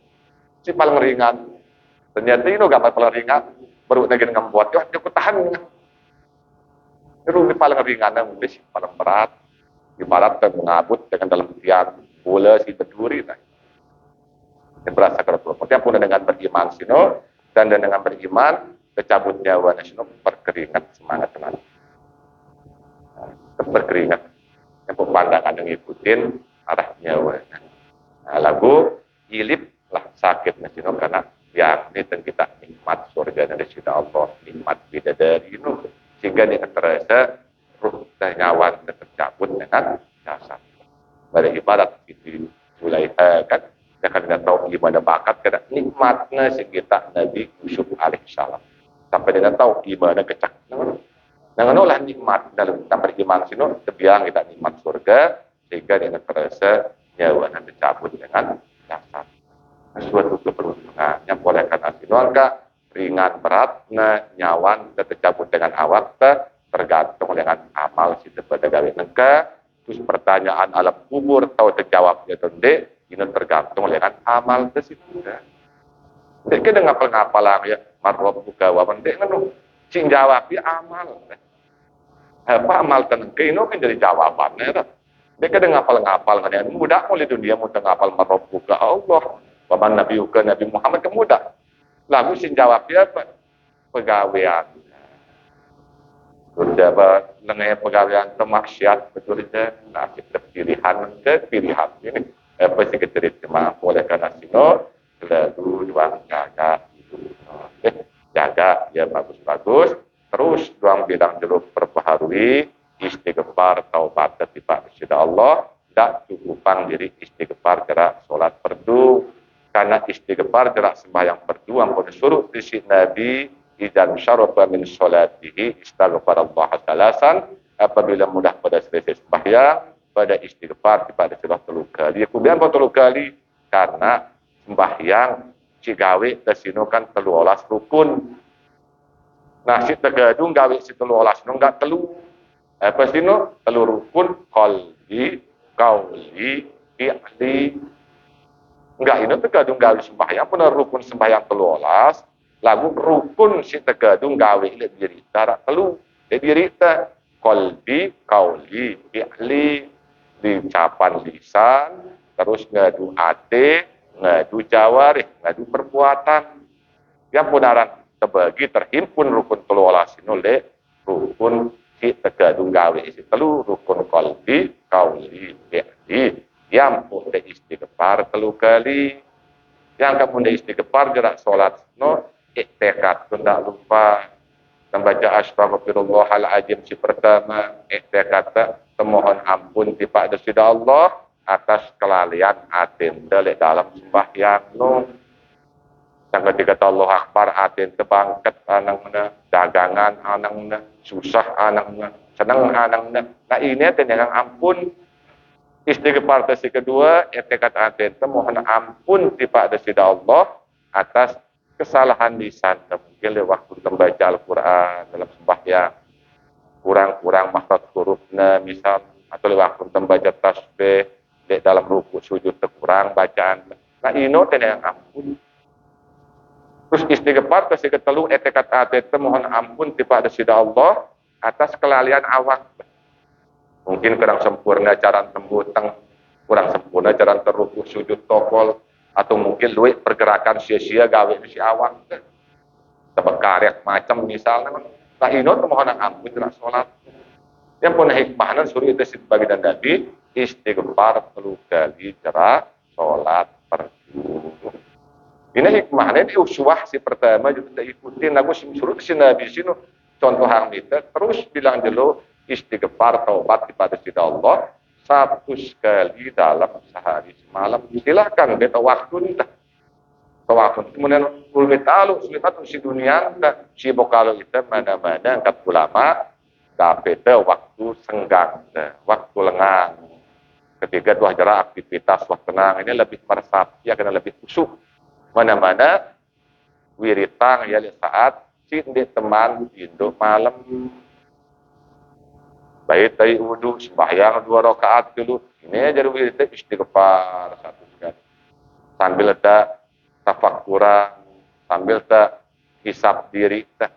Ternyata ini gambar paling ringan. Baru lagi dengan buat aku tahan. Itu paling ringan yang paling berat. Ibarat mengabut dengan dalam tiang bola si berduri. Yang berasa kerapur. Yang pun dengan beriman sino dan dengan beriman kecabut nyawa sino berkeringat semangat tenan. Berkeringat. Yang pemandangan yang ngikutin arah nyawa. Lagu ilip lah sakit sino karena yakni dan kita nikmat surga dari sida Allah, nikmat bidadari itu sehingga dia terasa ruh dan nyawa tercabut dengan jasad. Pada ibarat itu Zulaiha kan, dia kan tidak tahu gimana bakat karena nikmatnya sekitar Nabi Yusuf alaihissalam. Sampai dia tahu gimana kecak. Nah, lah nikmat dalam tanpa iman sino terbiang kita nikmat surga sehingga dia terasa nyawa tercabut dengan jasad. Suatu keberuntungan yang boleh kata sinuarga ringan beratnya nyawan tercabut dengan awak tergantung dengan amal si pada gawe nengka. Terus pertanyaan alam kubur tahu terjawabnya tende ini tergantung dengan amal tersebut. Dek dengan ngapal lang ya marwab buka wawan dek nganu sing jawab amal. Apa amal tenengke ini kan jadi jawabannya. Dek dengan ngapal kan mudah mulai dunia mau ngapal marwab buka Allah. Waman Nabi Muhammad kemudah. Lalu sing jawabnya apa? Pegawaian. Sudah lengai pegawaian termaksiat betul saja. Nah kita pilihan ini apa sih kita terima oleh karena sino selalu doang jaga jaga ya bagus terus doang bidang jeruk perbaharui istighfar taubat kepada Allah tak cukupang diri istighfar gerak sholat fardu. Karena istighfar gerak sembahyang berjuang pada suruh isi Nabi idan syarafa min sholatihi istighfarallah salasan apabila mudah pada selesai sembahyang pada istighfar kepada Allah 3 kali. Kemudian 3 kali karena sembahyang cigawe desino kan 13 rukun. Nah si tegadung gawe si 13 enggak telu. Apa sino 3 rukun qalbi, qauli, fi'li. Enggak, ini tergadung gawe sembahyang, pun rukun sembahyang 13, lagu rukun si tergadung gawe ile dirita telu. Dirita qalbi, qauli, fi'li, ucapan lisan, terus ngadu ate, ngadu jawarih, ngadu perbuatan. Yang punaran terbagi terhimpun rukun 13 oleh rukun si tergadung gawe isi telu, rukun qalbi, qauli, fi'li. Yang punya istighfar 3 kali, yang kemudian istighfar gerak sholat no iktikad tidak lupa membaca astaghfirullahaladzim si pertama iktikad memohon ampun kepada Allah atas kelalaian atin dalam sembahyang no. Yang ketika Allah Akbar atin tebangket anangna dagangan anangna susah anangna senang anangna. Nah ini yang ampun. Istighfar tesi kedua, etikat aten mohon ampun kepada Allah atas kesalahan lisan. Mungkin waktu membaca Al-Quran dalam sembahyang kurang makhraj hurufnya misal, atau waktu membaca tasbih dalam rukuk sujud kurang bacaan. Nah ini yang ampun. Terus istighfar tesi ketelu, etikat aten mohon ampun kepada Allah atas kelalaian awak. Mungkin kurang sempurna cara tembuteng, kurang sempurna cara terrukuh sujud tokol, atau mungkin luwih pergerakan sia-sia gawe si awak. Tebekarek macam misalnya tak ino mohon ampun jelas sholat. Yang pun hikmahnya suri itu sebagai dan Nabi istighfar perlu kali jerak sholat fardu. Ini hikmahnya di uswah si pertama juga ikutin aku suruh si Nabi sini contoh hang kita terus bilang dulu istighfar taubat kepada si Allah 100 kali dalam sehari semalam. Silahkan beta waktu nih. Waktu kemudian ulmi talu sulitat si dunia si bokalo itu mana-mana angkat ulama tapi itu waktu senggang waktu lengang ketika dua jarak aktivitas waktu tenang ini lebih meresap ya kena lebih khusyuk mana-mana wiritang ya saat si teman induk malam baik tadi wudu sembahyang 2 rakaat dulu ini jadi wirid istighfar 1 kali sambil ada tafakuran sambil tak hisap diri tak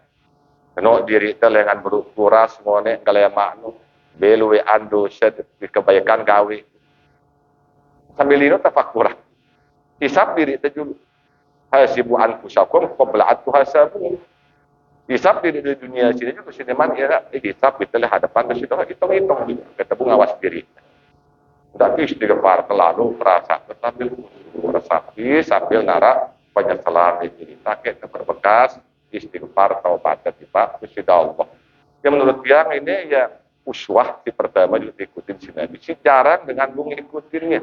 kena diri tak dengan berukura semuanya kalau maknu belu ando set kebaikan gawe sambil ini tafakuran hisap diri tak dulu hasibu anfusakum qabla an tuhasabu hisap diri di dunia sini juga sini man ya hisap kita lihat hadapan itu hitung ketemu ngawas diri tidak istighfar terlalu merasa sambil resapi sambil narak penyesalan diri sakit berbekas istighfar taubat tiba kepada Allah. Yang menurut dia ini ya uswah si pertama juga ikutin si Nabi. Si jarang dengan mengikutinnya.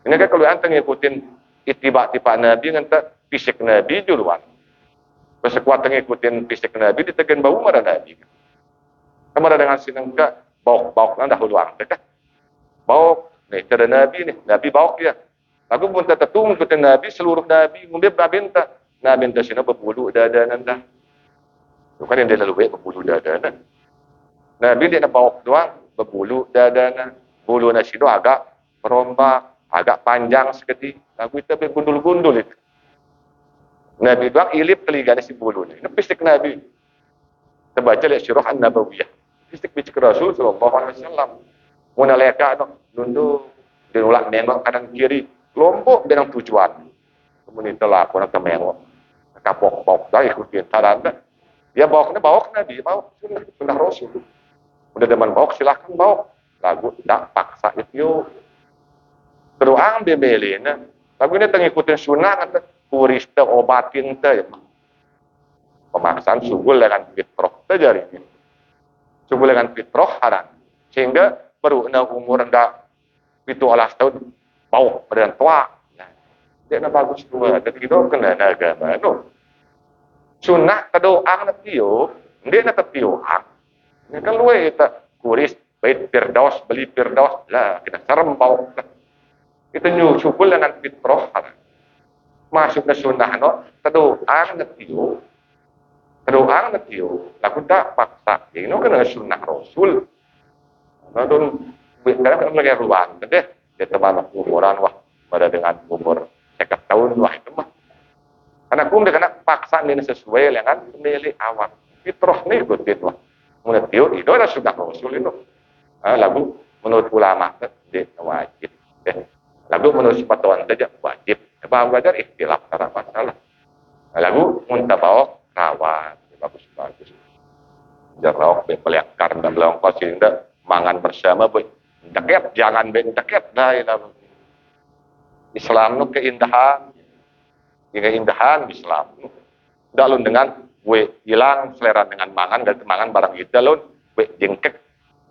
Ini kan kalau anda ngikutin itibak-tibak Nabi ngenta fisik Nabi duluan. Besekuat ngikutin fisik Nabi ditekan bau marah Nabi. Kemana dengan sinengka bauk-bauk dahulu angkat kan. Bauk nih cara Nabi nih, Nabi bawa dia. Lagu pun tertetung ikutin Nabi, seluruh Nabi, ngumbil Nabi entah sini berbulu dada nanda. Bukan yang dia lalu berbulu dada nanda. Nabi dia nak bawa doang, berbulu dada nanda. Bulu nasi itu agak berombak, agak panjang seketi. Lagu itu bergundul-gundul itu. Nabi doang ilip telinga si bulu ni. Ini pistik Nabi. Kita baca lihat syirah An-Nabawiyah. Pistik bisik Rasul sallallahu alaihi wasallam. Muna leka nunduk dinulak nengok kanan kiri kelompok dengan tujuan kemudian telah aku nak mengok kapok-pok dah ikutin taranda dia bawa Nabi bawa sunnah Rasul udah demen bawa silahkan bawa lagu tak paksa itu kedua ambil belena lagu ini tengikutin sunnah kata kurista obatin teh pemaksaan sugul dengan fitrah terjadi sugul dengan fitrah haram sehingga baru umur rendah itu alas tahun bau badan tua dia nak bagus tua jadi itu kena agama no sunnah kedoang nak tio dia nak tio hak ini kan luwe itu kuris bait firdaus beli firdaus lah kita serem bau itu nyu syukur dengan fitrah masuk ke sunnah no kedoang nak tio lagu tak paksa ini kena sunnah Rasul nonton kadang lagi ruang deh dia teman umuran wah pada dengan umur 50 tahun wah itu mah karena aku udah kena paksa ini sesuai dengan pemilih awak fitrah nih ikutin wah menurut dia itu adalah sunnah Rasul itu lagu menurut ulama dia wajib lagu menurut sepatuan saja wajib bahwa belajar ikhtilaf cara masalah lagu muntabawak kawan bagus jarok bepeliakar dan belongkos sehingga mangan bersama boy deket jangan deket dah Islam nu keindahan Islam dalun dengan we hilang selera dengan mangan dan mangan barang itu dalun we jengkek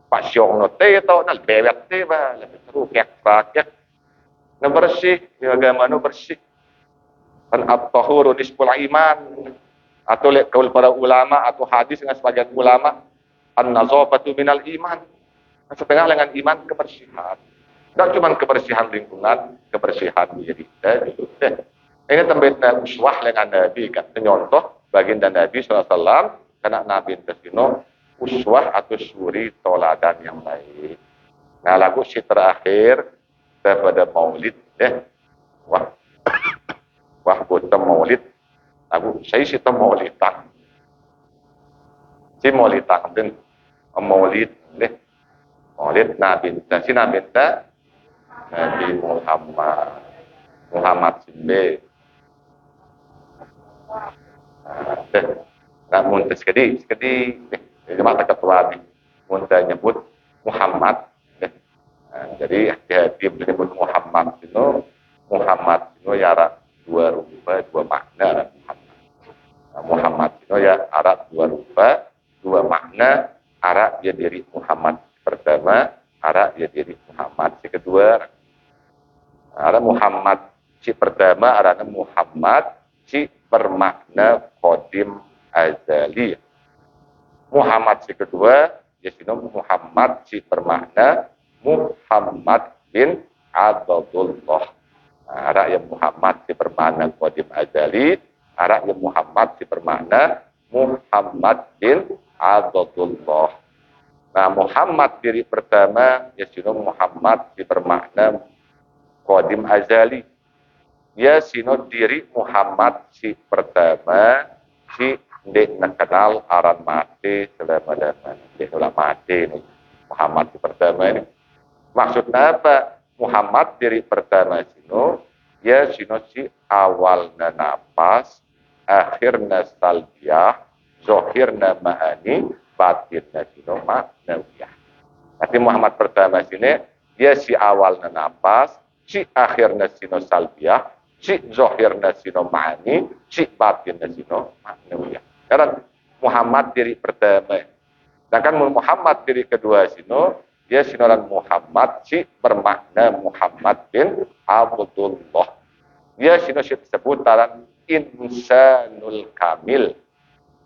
pasyong no teh atau nal bebet teh bah lebih seru kek na bersih agama nu bersih kan at-tahuru nisful iman atau kaul para ulama atau hadis dengan sebagian ulama an-nazafatu minal iman setengah dengan iman kebersihan. Tidak cuma kebersihan lingkungan, kebersihan diri. Ini tempat uswah dengan Nabi kan. Contoh baginda Nabi SAW karena Nabi Tesino uswah atau suri toladan yang baik. Nah lagu si terakhir daripada maulid wah buta maulid lagu saya si maulidan. Si maulidan dan maulid Maulid Nabi Nabi Muhammad Simbe Namun sekedi jemaah ketua nih muntah nyebut Muhammad. Jadi hati-hati menyebut Muhammad itu ya arah dua rupa dua makna. Muhammad itu ya arah dua rupa dua makna. Arah dia diri Muhammad pertama, arah dia diri Muhammad si kedua. Arah Muhammad si pertama, arahnya Muhammad si bermakna qadim azali. Muhammad si kedua, yaitu Muhammad si bermakna Muhammad bin Abdullah. Arah yang Muhammad si bermakna qadim azali, arah yang Muhammad si bermakna Muhammad bin Abdullah. Nah, Muhammad diri pertama, yaitu Muhammad si bermakna qadim azali. Ya sino diri Muhammad si pertama si dek nak kenal aran mati selama-lamanya. Dek ulah mati nih. Muhammad si pertama ini. Maksudnya apa? Muhammad diri pertama sino ya sino si awalna napas, akhirna salbiah, zohirna ma'ani, batinna sino maknawiyah. Nanti Muhammad pertama sini dia si awalna napas, si akhirna sino salbiah, si zohirna sino ma'ani, si batinna sino maknawiyah. Karena Muhammad diri pertama. Sedangkan Muhammad diri kedua sino, dia sinoran Muhammad si bermakna Muhammad bin Abdullah. Dia sino si sebutaran insanul kamil.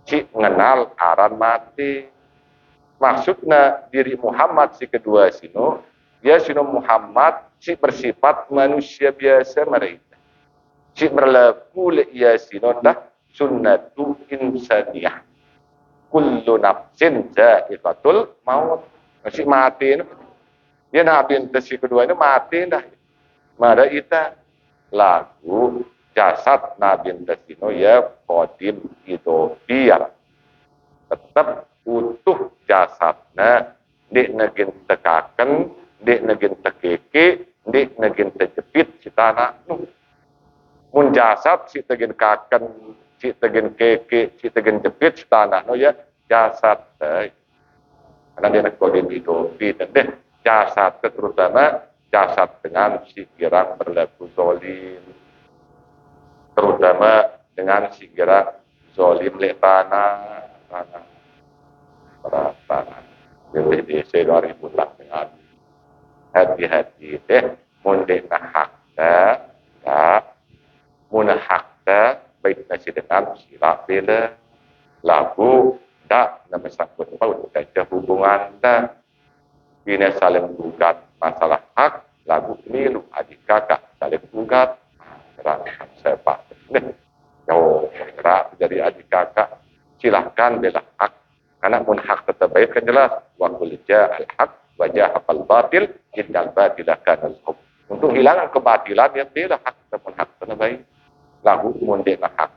Si mengenal aran mati. Maksudnya diri Muhammad si kedua sino, dia sino Muhammad si bersifat manusia biasa mereka. Si berlaku ia sino dah sunnatu insaniyah. Kullu nafsin za'iqatul maut. Si mati ini. Dia nabi si kedua ini mati dah. Mada ita lagu jasad nabi sino ya qadim itu biar tetap utuh jasadnya dek negin tekaken, dek negin tekeke, dek negin terjepit si tanah nu. Mun jasad si tegin kaken, si tegin keke, si tegin jepit si tanah nu ya jasad teh. Karena dia nak qadim itu deh jasad terutama jasad dengan si girang berlaku zolim, terutama dengan si girang zolim lek tanah lebih di 2000 dengan hati-hati mundik hakta ya munahakta baik nasi dengan silap bela lagu tak nama sangkut paut dan hubungan tak bina saling gugat masalah hak lagu ini lu adik kakak saling gugat kerana sepak jauh gerak jadi adik kakak silahkan bela hak karena mun hak tetap baik kan jelas wa qul ja'al haq wa jahaqal batil innal batila kana zahuq. Untuk hilangkan kebatilan ya bela hak tetap hak tetap baik lagu mun dek hak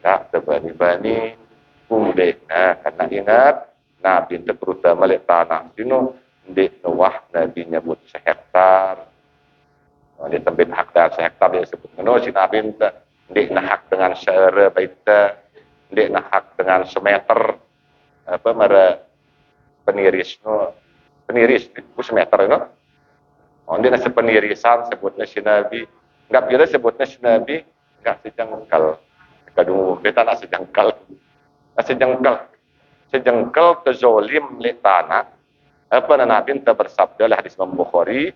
tak terbani-bani kumdek karena ingat nabi terutama lek tanah sino dek nuwah nabi nyebut sehektar dia tembin hak dah sehektar dia sebut ngono si nabi dek hak dengan seere baita dek hak dengan semeter apa mara peniris itu semeter no dia nasi penirisan sebutnya si nabi enggak bila sebutnya si nabi enggak sejengkal kadung beta nak sejengkal ke zolim li tanah apa nabi ta bersabda lah hadis Imam Bukhari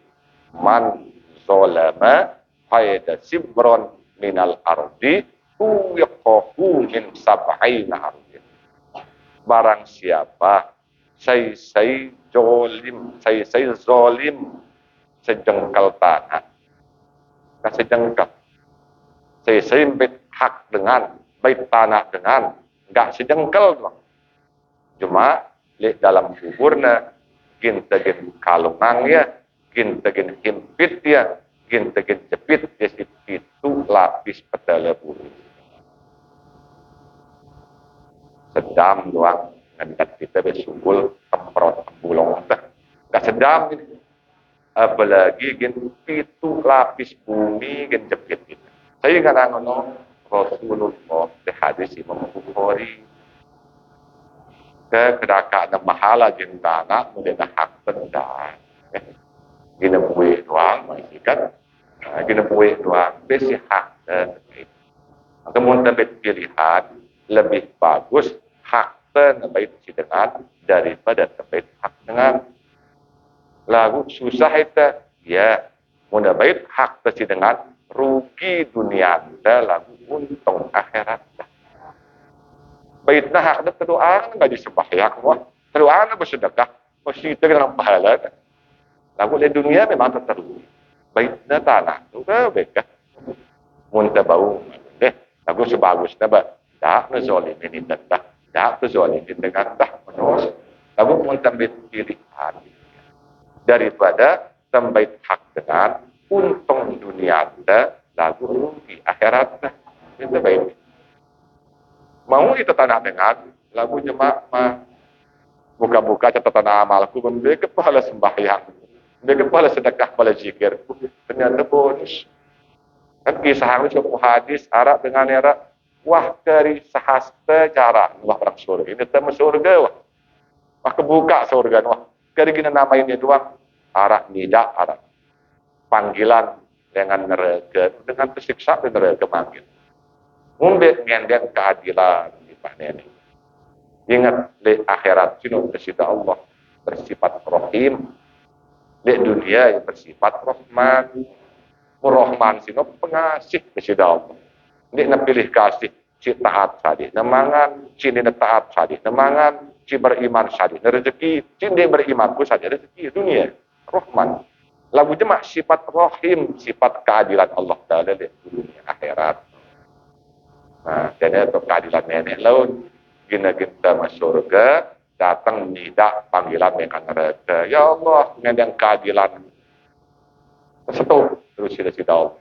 man zolama haida sibron minal ardi tuyaquhu min sab'ina ardi. Barang siapa say zolim sejengkal tanah sejengkal saya hak dengan baik tanah dengan enggak sejengkal bang. Cuma dalam kuburna gin tegin kalungan ya gin tegin himpit ya gin tegin jepit ya itu lapis pedala bumi sedam doang ngendat kita bersubul temprot bulong enggak sedam ini apalagi gin itu lapis bumi gin jepit gitu. Saya kadang ngono Rasulullah di hadis Imam Bukhari ke kedaka na mahala jentana mulai hak benda gina buih doang masih kan gina buih doang besi hak kemudian pilihan lebih bagus hak terbaik dengan daripada terbaik hak dengan lagu susah itu ya muna baik hak tersi dengan rugi dunia anda lagu untung akhirat baiknya hak anda terdoa nggak disembahyang wah terdoa anda bersedekah mesti dengan pahala lagu di dunia memang terlalu baiknya tanah juga baik munta bau deh lagu sebagusnya bah tak nazolim ini tak nazolim dengan tak menurut lagu munta pilihan daripada tembaik hak dengan untung dunia anda lagu rugi akhirat itu baik mau itu tanah dengan lagu jemaah buka-buka catatan amalku memberi pahala sembahyang memberi pahala sedekah pahala zikir ternyata bonus kan kisah itu cukup hadis Arab dengan era wah dari sahasta cara wah orang surga ini tema surga wah kebuka surga wah dari gini namanya doang arah nidak arah panggilan dengan neraka dengan tersiksa di neraka manggil ngumbe ngendeng keadilan di paneni ingat di akhirat sinu bersifat Allah bersifat rahim di dunia yang bersifat rahman rahman sinu pengasih bersifat Allah ini pilih kasih si taat tadi nemangan si ini taat tadi nemangan si beriman tadi rezeki si ini berimanku saja rezeki dunia Rahman. Lagu jemaah sifat rahim, sifat keadilan Allah Ta'ala di dunia akhirat. Nah, jadi itu keadilan nenek laun. Gina-gina masuk surga, datang tidak panggilan mereka neraka. Ya Allah, dengan keadilan. Sesuatu, terus sila-sila Allah.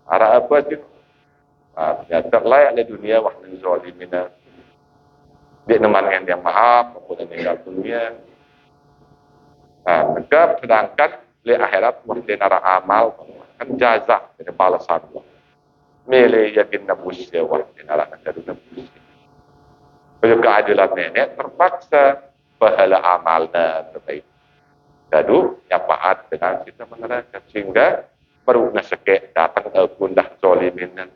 Arah apa sih? Nah, ternyata layak di dunia, wahdan zolimina. Dia nemankan yang maaf, maupun meninggal dunia. Nah, maka sedangkan di akhirat mesti nara amal kan jaza dari balasan Allah. Mele yakin nabus ya wahdi nara kadu nabus. Kalau keadilan nenek terpaksa pahala amalnya terbaik. Kadu nyapaat dengan kita menerangkan sehingga baru nasake datang ke pundah zolimin dan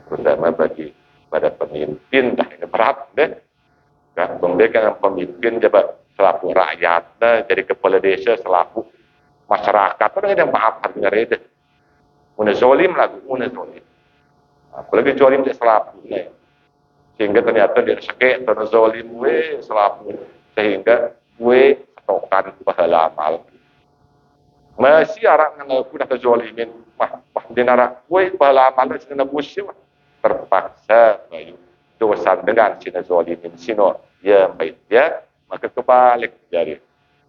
terutama bagi pada pemimpin dah ini berat deh. Kan memberikan pemimpin coba selaku rakyat, jadi kepala desa selaku masyarakat, ada yang maaf harga itu. Muna zolim lagi, muna zolim. Apalagi zolim dia selaku. Sehingga ternyata dia sakit, ternyata zolim we selaku. Sehingga we tokan pahala amal. Masih orang yang aku dah zolimin, wah dia nara, we pahala amal itu nebus terpaksa bayu dosa dengan sina zolimin sino ya baik dia maka kebalik dari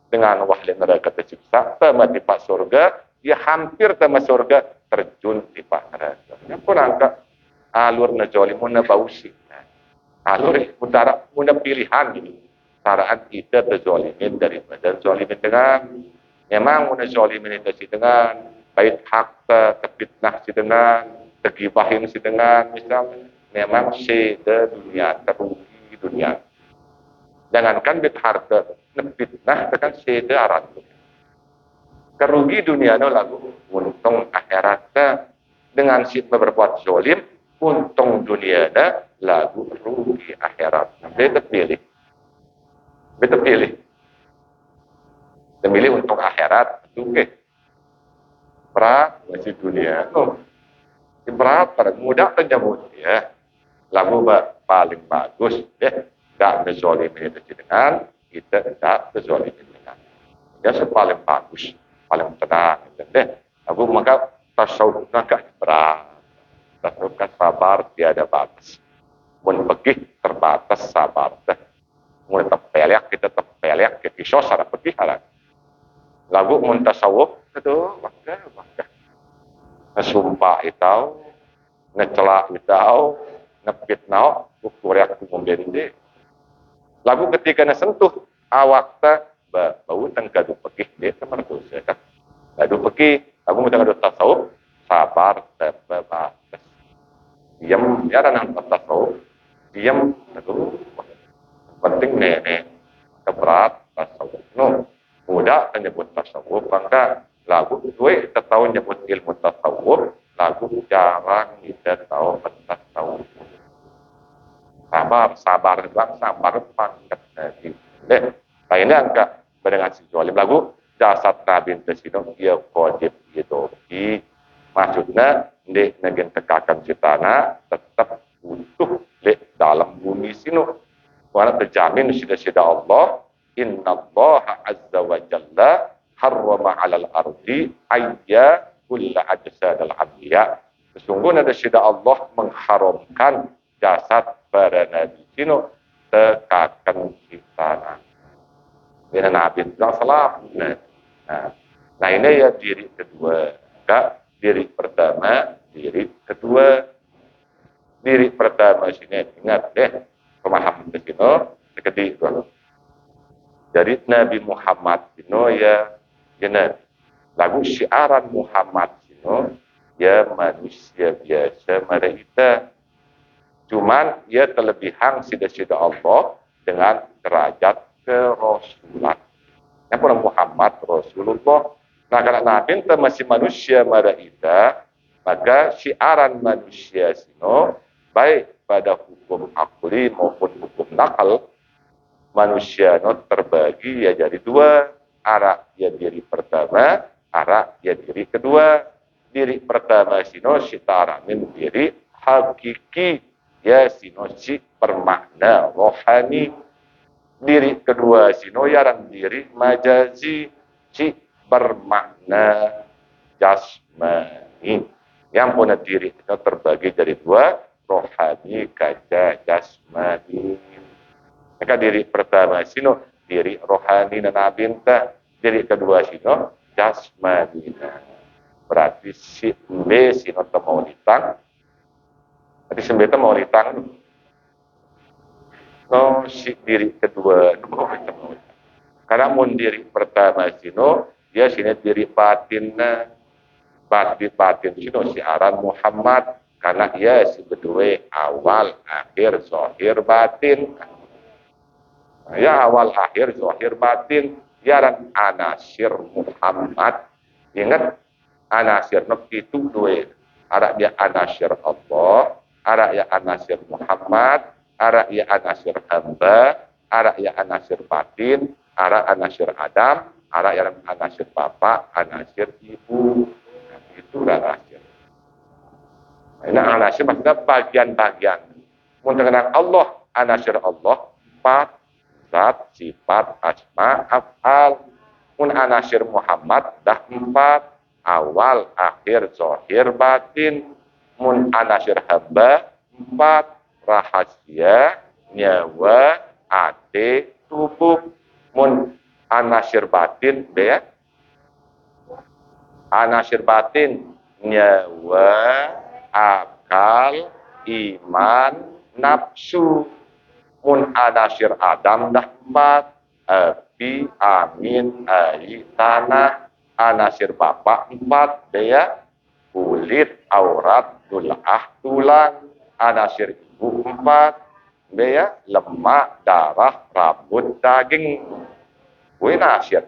dengan wahli neraka tersiksa temati pak surga dia hampir tema surga terjun di pak neraka yang pun angka alur nazolimun bausi alur utara muna pilihan ini saraan kita terzolimin daripada zolimin dengan memang muna zolimin itu si dengan baik hak terfitnah si dengan tergibahin si dengan misalnya memang si dunia terugi dunia jangankan bit harta fitnah tekan seda arat kerugi dunia no lagu untung akhiratnya dengan si berbuat zolim untung dunia dah lagu rugi akhirat beta pilih memilih untung akhirat itu ke berat masih dunia no berat pada mudah terjamut ya lagu paling bagus ya tak menzolimin itu dengan kita tak menzolimin dengan ya paling bagus paling tenang deh lagu maka tasawuf nak berat tasawuf sabar tiada batas mun pergi terbatas sabar dah mun terpelak kita terpelak ke iso sara pergi halan lagu mun tasawuf itu maka sumpah itu ngecelak itu ngepitnau ukurek kumbende lagu ketika nasentuh awak ta bau tang kadu pekih dia terdosa kan kadu pekih lagu mutang kadu tasawuf sabar terbatas diam ya dan tasawuf diam itu penting nenek keberat tasawuf no mudah menyebut tasawuf bangga lagu gue tahu nyebut ilmu tasawuf lagu jarang kita tahu tasawuf sabar bang sabar pangkat nabi lainnya enggak dengan si jolim lagu jasad nabi tersino ia wajib gitu maksudnya di negeri tekakan citana tetap utuh di dalam bumi sino karena terjamin syida Allah innallaha azza wa jalla harrama 'alal ardi ayya kulla ajsadal anbiya sesungguhnya syida Allah mengharamkan jasad para nabi sino tekakan citana dengan nabi salam nah ini ya diri kedua enggak diri pertama, diri kedua. Diri pertama sini ingat deh, pemahaman ke sini, sekedih dulu. Jadi Nabi Muhammad sini ya Nabi. Lagu syiaran Muhammad sini ya manusia biasa mereka. Cuman ya kelebihan sida-sida Allah dengan derajat kerasulan. Yang pun Muhammad Rasulullah. Nah, karena Nabi itu masih manusia maraita, maka syiaran manusia sino baik pada hukum akli maupun hukum nakal, manusia no terbagi ya jadi dua, arah ya diri pertama, arah ya diri kedua. Diri pertama sino syitaramin diri hakiki ya sino si bermakna rohani. Diri kedua sino yaran diri majazi si bermakna jasmani. Yang punya diri itu terbagi dari dua, rohani kaca jasmani. Maka diri pertama sino diri rohani dan abinta, diri kedua sino jasmani. Berarti si B sino mau ditang. Berarti si B mau ditang. No si diri kedua mau ditang. Karena mun diri pertama sino dia sini diri batinna batin sino siaran Muhammad karena ia si kedua awal akhir zahir batin ya awal akhir zahir batin siaran anasir Muhammad ingat anasir nok itu dua ada dia anasir Allah ada ya anasir Muhammad ada ya anasir hamba ada ya anasir batin ada anasir Adam ada yang anasir bapak, anasir ibu, itu anasir. Ini anasir maksudnya bagian-bagian. Mengenal Allah, anasir Allah, empat, zat, sifat, asma, af'al. Anasir Muhammad, dah empat, awal, akhir, zahir, batin. Anasir hamba, empat, rahasia, nyawa, ate, tubuh. Anasir batin ya anasir batin nyawa akal iman nafsu anasir Adam dah empat api amin air tanah anasir bapak empat ya kulit aurat tulah tulang anasir ibu empat ya lemak darah rambut daging anasir.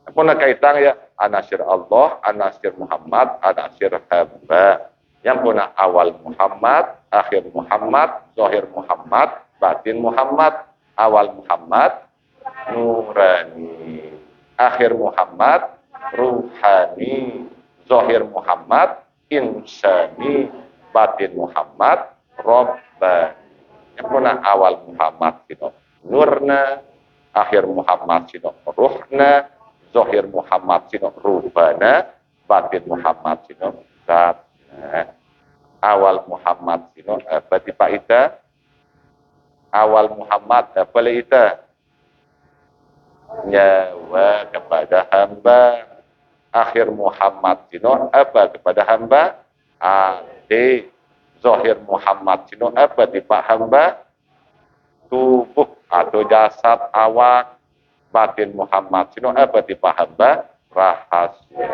Apa nak kaitan ya anasir Allah, anasir Muhammad, anasir hamba. Yang punya awal Muhammad, akhir Muhammad, zahir Muhammad, batin Muhammad, awal Muhammad, nurani, akhir Muhammad, ruhani, zahir Muhammad, insani, batin Muhammad, robbani. Yang punya awal Muhammad itu nurna, akhir Muhammad sino ruhna, zahir Muhammad sino rubana, batin Muhammad sino zatna. Awal Muhammad sino apa tipe ita? Awal Muhammad apa ita? Nyawa kepada hamba. Akhir Muhammad sino apa kepada hamba? Ade. Zahir Muhammad sino apa tipe hamba? Tubuh atau jasad awak. Batin Muhammad sino apa tipe hamba? Rahasia.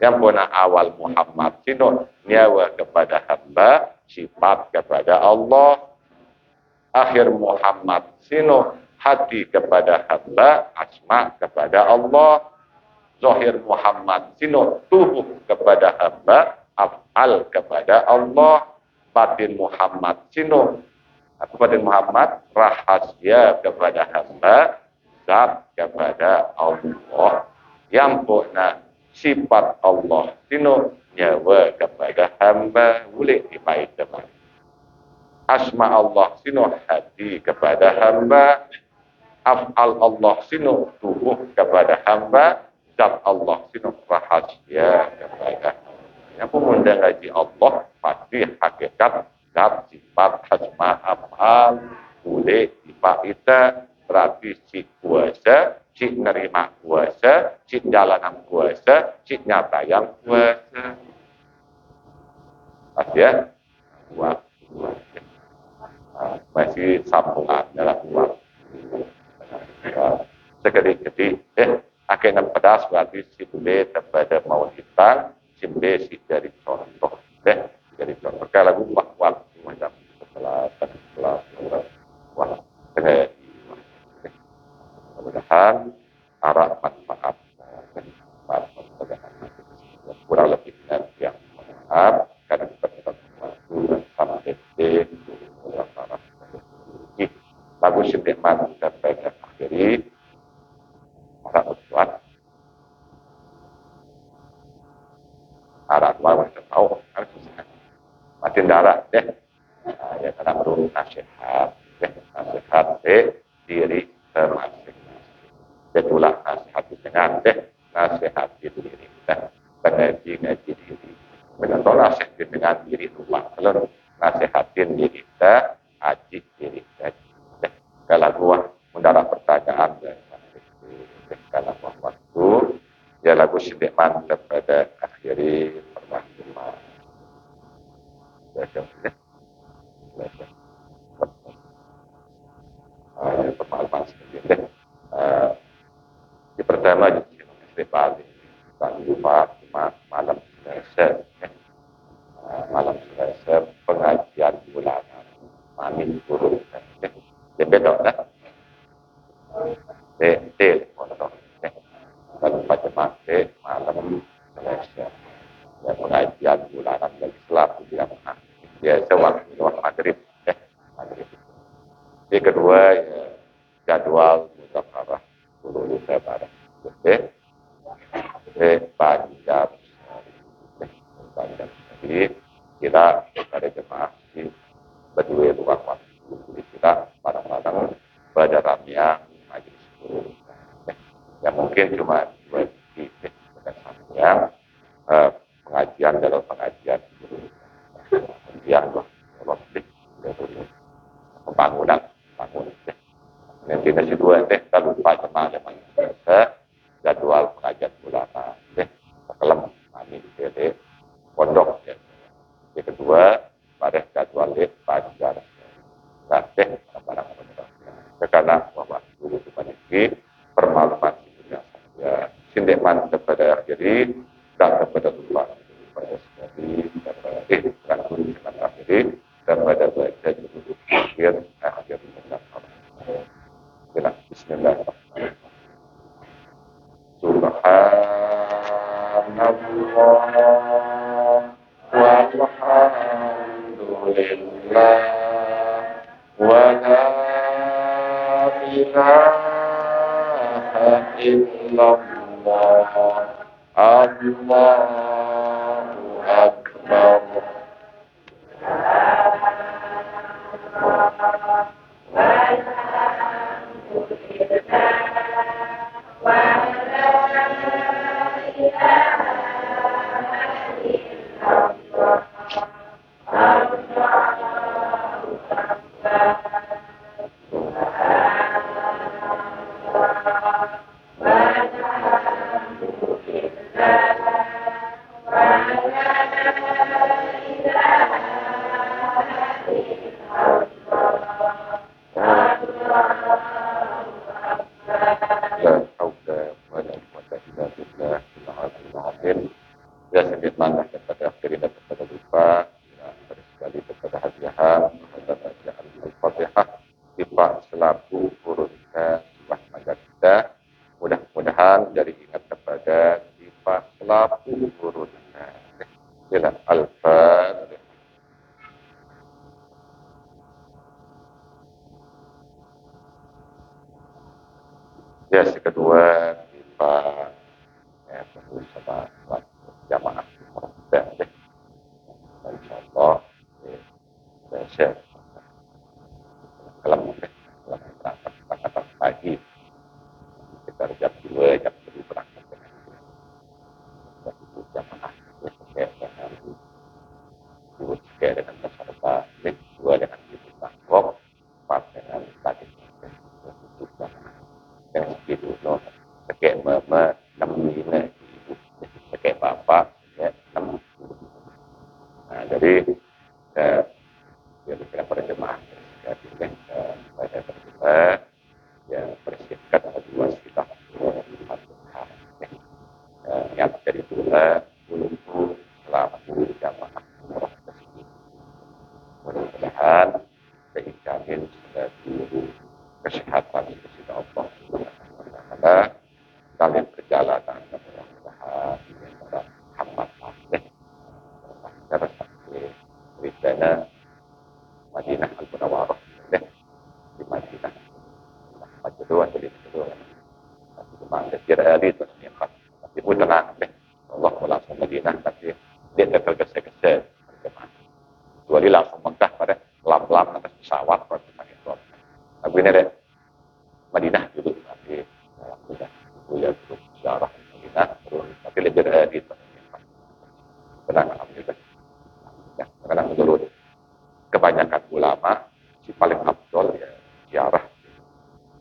Yang puna awal Muhammad sino nyawa kepada hamba, sifat kepada Allah. Akhir Muhammad sino hati kepada hamba, asma kepada Allah. Zahir Muhammad sino tubuh kepada hamba, af'al kepada Allah. Batin Muhammad sino batin Muhammad rahasia kepada hamba, zat kepada Allah. Yang puna sifat Allah sino nyawa kepada hamba, boleh dimainkan. Asma Allah sino hati kepada hamba, af'al Allah sino tubuh kepada hamba, zat Allah sino rahasia kepada hamba. Yang pemundang haji Allah pasti hakikat zat sifat asma af'al boleh dipaita, berarti si kuasa, si nerima kuasa, si jalanan kuasa, si nyata yang kuasa. Pasti ya? Dua. Masih sambungan dalam uang. Sekali-kali, akhirnya pedas berarti si boleh kepada mau hitam, si boleh si dari contoh. Dari contoh. Kalau lagu wak-wak, macam setelah, wah, mudah-mudahan arah manfaat. Kurang lebih yang maaf, karena kita waktu dan sampai lagu Sindiman sampai akhiri orang berbuat arah orang tahu harus makin darah ya karena perlu nasihat diri masing-masing. Itulah nasihat dengan nasihat diri kita, ngaji diri. Benar nasihat dengan diri rumah. Kalau nasihatin diri kita, aji diri kita. Kalau gua mendarat pertanyaan dan kalau waktu ya lagu sidik mantap pada akhiri pertemuan. Pemahaman sedikit. Di pertama di Bali, lupa malam Selasa, pengajian bulanan, mamin turun. Dia beda lah. Kalau pada mati malam Selasa, ya pengajian bulanan bagi selaku dia menang. Ya sewaktu maghrib, maghrib. Yang kedua ya jadwal muzakarah dulu lebaran. Panjang. Jadi kita pada jemaah di berdua ruang waktu kita barang-barang pada ramia majlis guru. Ya mungkin cuma dua titik yang pengajian dalam pengajian guru. Yang pembangunan. Nanti nasi dua kalau lupa jemaah jadwal pengajian ulama. Kelem kami di pondok. Yang kedua pada jadwal pelajar. Barang pondok. Karena bahwa guru itu permakluman ya sindeman kepada akhiri dan kepada Tuhan kepada sekali kepada guru kepada akhiri kepada baca judul akhir Bismillahirrahmanirrahim. Subhanallah walhamdulillah wa la ilaha illallah Allahu akbar. Fatihah Pak selaku urusnya sebuah majlis kita. Mudah-mudahan jadi ingat kepada Pak selaku urusnya. Sila Al-Fatihah. Ya, si kedua Pak sama jamaah dan insyaallah saya kalau berangkat pagi sekitar jam 2 jam 3 berangkat dengan jamaah dengan dengan peserta dua dengan ibu tangkop 4 dengan tadi yang segitu no sekek mama 6 ini ibu sekek bapak ya 6. Nah jadi ya kita para jemaah jadi pada terima yang persiapkan dua kita yang dari dua untuk selaku jamaah umroh tersebut. Mudah-mudahan dijamin seluruh kesehatan sisi Allah Subhanahu wa taala dalam perjalanan mudah-mudahan para hamba sampai beritanya Madinah Al-Munawwarah di Madinah. Kedua jadi kedua. Tapi cuma ada kira itu seniat. Tapi pun tenang deh. Allah langsung Madinah tapi dia tergesa-gesa. Kecuali langsung Mekah pada lam-lam atas pesawat pada pakai drone. Tapi ini deh Madinah dulu tapi sudah kuliah dulu sejarah Madinah terus tapi lebih di tenang alhamdulillah. Ya, karena menurut kebanyakan ulama si paling afdol ya ziarah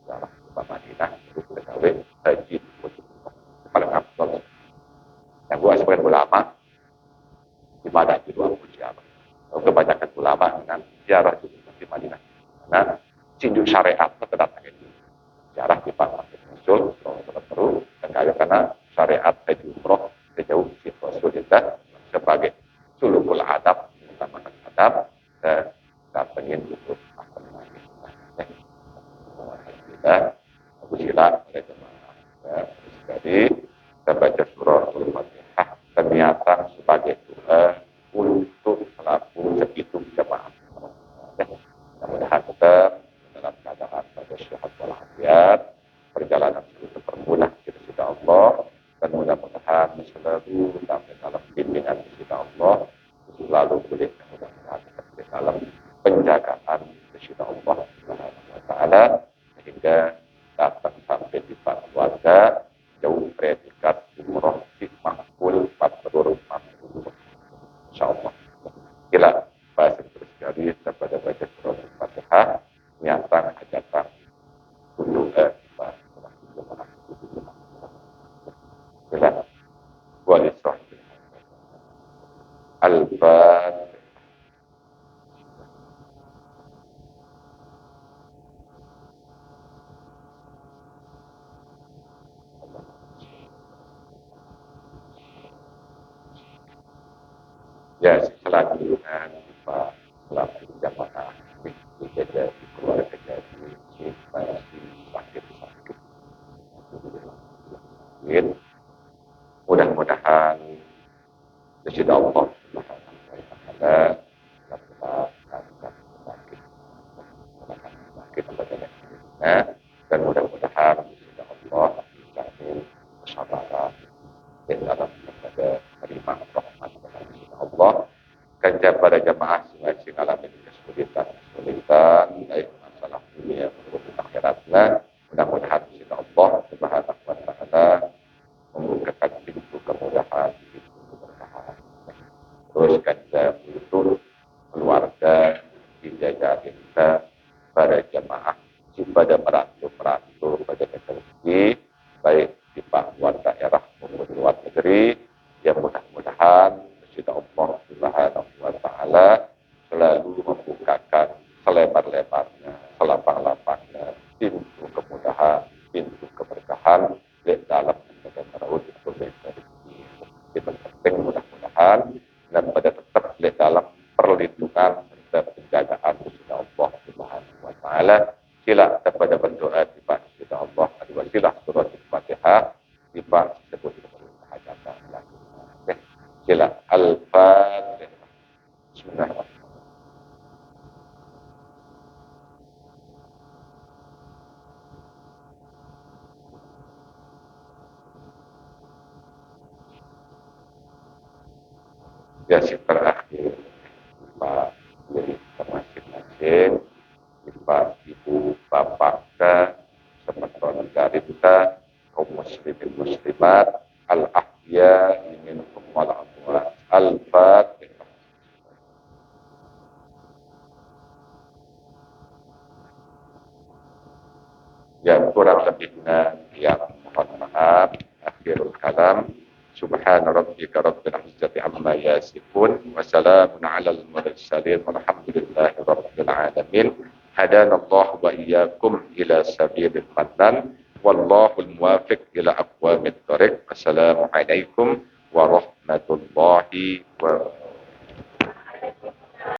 ke Madinah itu PKW haji paling afdol. Yang gua sebagai ulama ibadah di luar ziarah. Kebanyakan ulama dengan ziarah di Madinah. Karena cinju syariat terdapat itu. Ziarah di Masjid Rasul terus dan karena syariat haji umroh sejauh si Rasulullah sebagai sulukul adab utamakan adab dan datengin untuk apa namanya kita Abu Sila oleh jemaah jadi kita baca surah Al-Fatihah ternyata sebagai doa untuk selaku segitu jemaah mudah-mudahan kita dalam keadaan pada sehat walafiat perjalanan itu terpermudah kita sudah Allah dan mudah-mudahan selalu dalam bimbingan kita Allah selalu boleh mudah-mudahan kita dalam penjagaan kita Allah Subhanahu wa taala sehingga datang sampai di keluarga jauh predikat umroh makbul mabrur makbul insyaallah. Kila bahasa terus dari kepada baca surah Al-Fatihah nyata hajatan dulu kila wali sahih al-Fatihah. Ya, selanjutnya Pak selaku jamaah dijaga di keluarga jadi masih sakit. Mudah-mudahan Sesida Allah Subhanahu wa taala sakit badannya dan mudah-mudahan Sesida Allah menjamin kesabaran dan dalam kepada terima rahmat dari Allah kerja pada jamaah sing alami kesulitan baik masalah dunia maupun akhiratnya mudah-mudahan Sesida Allah Subhanahu wa taala membukakan pintu kemudahan, pintu keberkahan. Terus kita untuk keluarga dijaga kita pada jamaah pada merantau pada rezeki baik di luar daerah maupun luar negeri yang mudah-mudahan Sesida Allah Subhanahu wa taala selalu membukakan selebar-lebarnya, selapang-lapangnya pintu kemudahan, pintu keberkahan di dalam kita penting mudah-mudahan dan pada tetap di dalam perlindungan dan penjagaan Sesida Allah Subhanahu wa taala. Sila kepada berdoa di Pak Insya Allah al-wasilah surat al-Fatihah di Pak sebut hajatan. Sila al-Fatihah. Bismillahirrahmanirrahim. Ya, si terakhir Pak Yuri masing-masing, Pak Ibu Bapak ke semeton garita kaum muslimin muslimat al-ahya minkum wal amwat al-fatihah. Yang kurang lebihnya yang mohon maaf. Akhirul kalam. Subhana rabbika rabbil izzati amma yasifun wa salamun alal mursalin walhamdulillahi rabbil alamin. Hadana Allah wa iyyakum ila sabilil mannan wallahul muwaffiq ila aqwamit thoriq. Assalamualaikum warahmatullahi wabarakatuh.